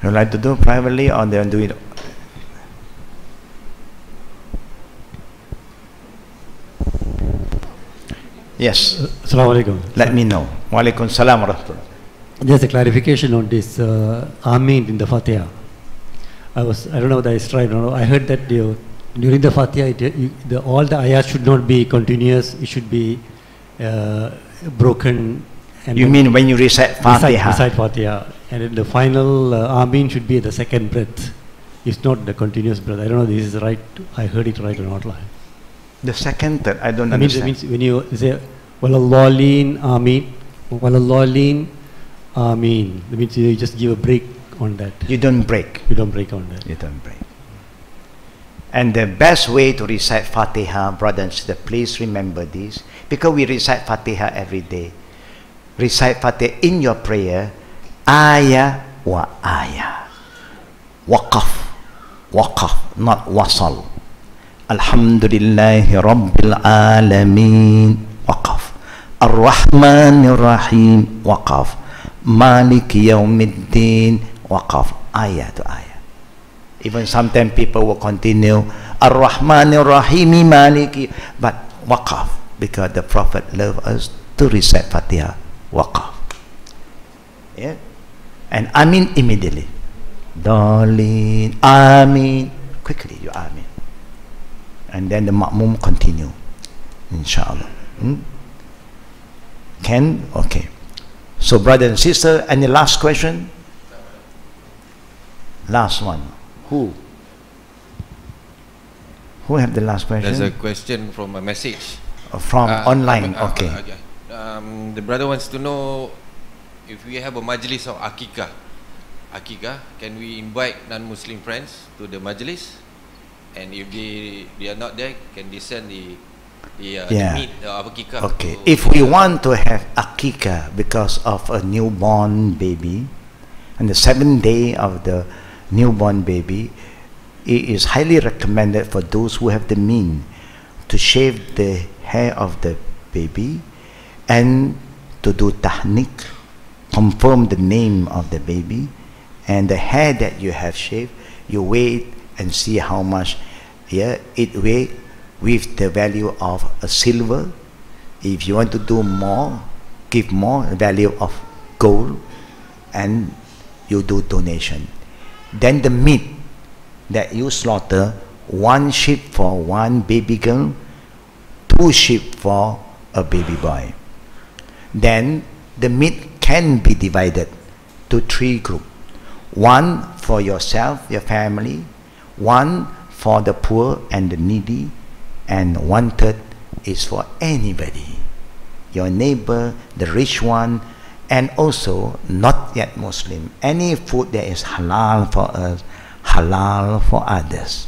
You like to do privately or they do it? Yes.
Assalamu alaikum.
Let me know. Wa alaikum salam wa rahmatullah.
Just a clarification on this Ameen in the Fatiha. I don't know whether I tried or not. I heard that during the Fatiha, all the ayahs should not be continuous. It should be broken. And
You mean when you recite Fatiha?
Recite Fatiha. And then the final Ameen should be the second breath. It's not the continuous breath. I don't know if this is right. I heard it right or not.
The second that I don't understand.
Means when you say Walallalleen Ameen, Walallalleen Ameen, that means you just give a break on that.
You don't break.
You don't break on that.
You don't break. And the best way to recite Fatiha, brothers and sisters, please remember this, because we recite Fatiha every day. Recite Fatiha in your prayer, ayah wa ayah. Waqaf. Waqaf, not wasal. Alhamdulillahi Rabbil Alameen. Waqaf. Ar-Rahmanir Rahim. Waqaf. Maliki Yawmiddin. Waqaf. Ayah to ayah. Even sometimes people will continue Ar-Rahmanir Rahimi Maliki, but waqaf, because the Prophet loved us to recite Fatiha. Waqaf. Yeah? And Amin immediately. Darling, Amin. Quickly you Amin. And then the Ma'mum continue. Inshallah. Can? Okay. So brother and sister, any last question? Last one. Who have the last question?
There's a question from a message.
From online, okay.
The brother wants to know if we have a majlis of Akikah. Can we invite non-Muslim friends to the majlis? And if they are not there, can they send the meat of Akikah?
Okay. If we want to have Akikah because of a newborn baby, And the 7th day of the newborn baby, it is highly recommended for those who have the means to shave the hair of the baby and to do tahniq, confirm the name of the baby, and the hair that you have shaved, you weigh it and see how much it weighs with the value of a silver. If you want to do more, give more value of gold, and you do donation. Then the meat that you slaughter, 1 sheep for 1 baby girl, 2 sheep for a baby boy. Then the meat can be divided to 3 groups. 1 for yourself, your family, 1 for the poor and the needy, and 1/3 is for anybody, your neighbor, the rich one, and also not yet Muslim. Any food that is halal for us, halal for others,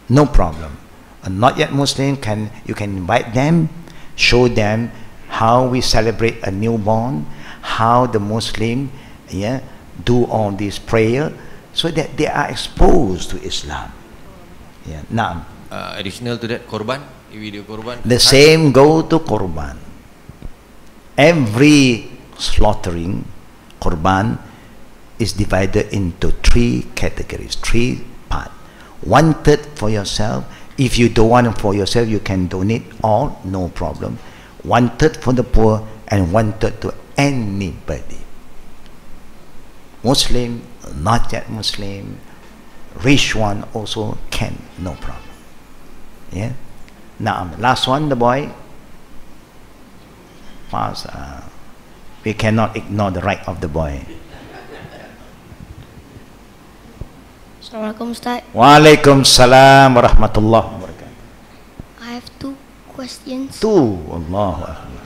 no problem. A not yet Muslim, you can invite them, show them how we celebrate a newborn, how the Muslim do all this prayer, so that they are exposed to Islam. Naam.
Additional to that, korban, video korban.
The same go to korban. Every slaughtering korban is divided into 3 categories, 3 parts. 1/3 for yourself. If you don't want it for yourself, you can donate all, no problem. 1/3 for the poor, and 1/3 to anybody. Muslim, not yet Muslim, rich one also can, no problem. Now, last one, the boy. Pass. We cannot ignore the right of the boy.
Assalamualaikum Ustaz.
Waalaikumsalam warahmatullahi wabarakatuh.
I have 2 questions.
2. Allahu Akbar.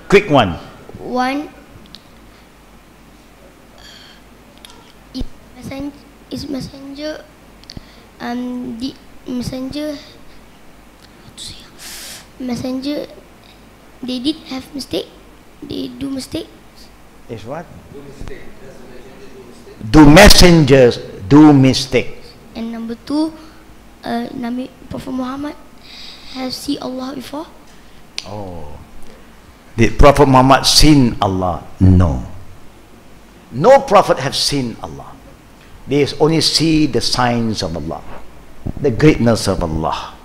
Quick one.
One, is messenger the messenger they did have mistake, they do mistake.
Is what? Do messengers do mistakes?
And number 2, Nabi Prophet Muhammad has seen Allah before.
Oh, did Prophet Muhammad seen Allah? No. No prophet have seen Allah. They only see the signs of Allah, the greatness of Allah.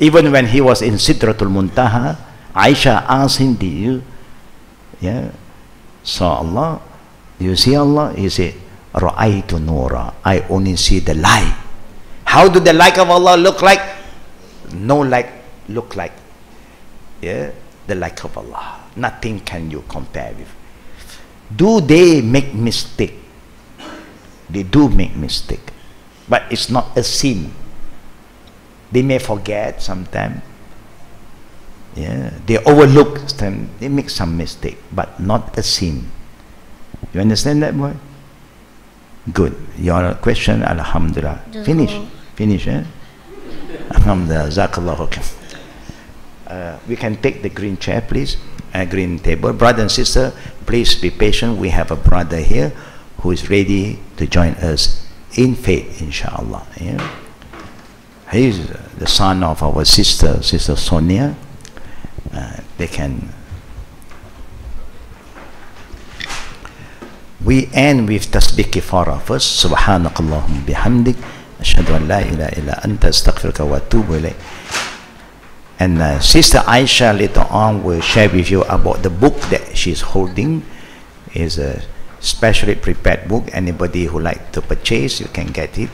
Even when he was in Sidratul Muntaha, Aisha asked him, "Do you saw Allah? Do you see Allah?" He said, "Ra'aytu nura." I only see the light. How do the light of Allah look like? No light look like the light of Allah. Nothing can you compare with. Do they make mistake? They do make mistake, but it's not a sin. They may forget sometimes. They overlook them. They make some mistake, but not a sin. You understand that, boy? Good. Your question, alhamdulillah. Finish, Alhamdulillah. Jazakallahu khair. We can take the green chair, please. Green table. Brother and sister, please be patient. We have a brother here who is ready to join us in faith, inshallah. He is the son of our Sister Sonia. They can. We end with tasbih kifara first. Subhanakallahum bihamdik. Ashhadu an la ilaha illa anta astaghfiruka wa atubu ilayk. And Sister Aisha later on will share with you about the book that she's holding. Is a specially prepared book. Anybody who like to purchase, you can get it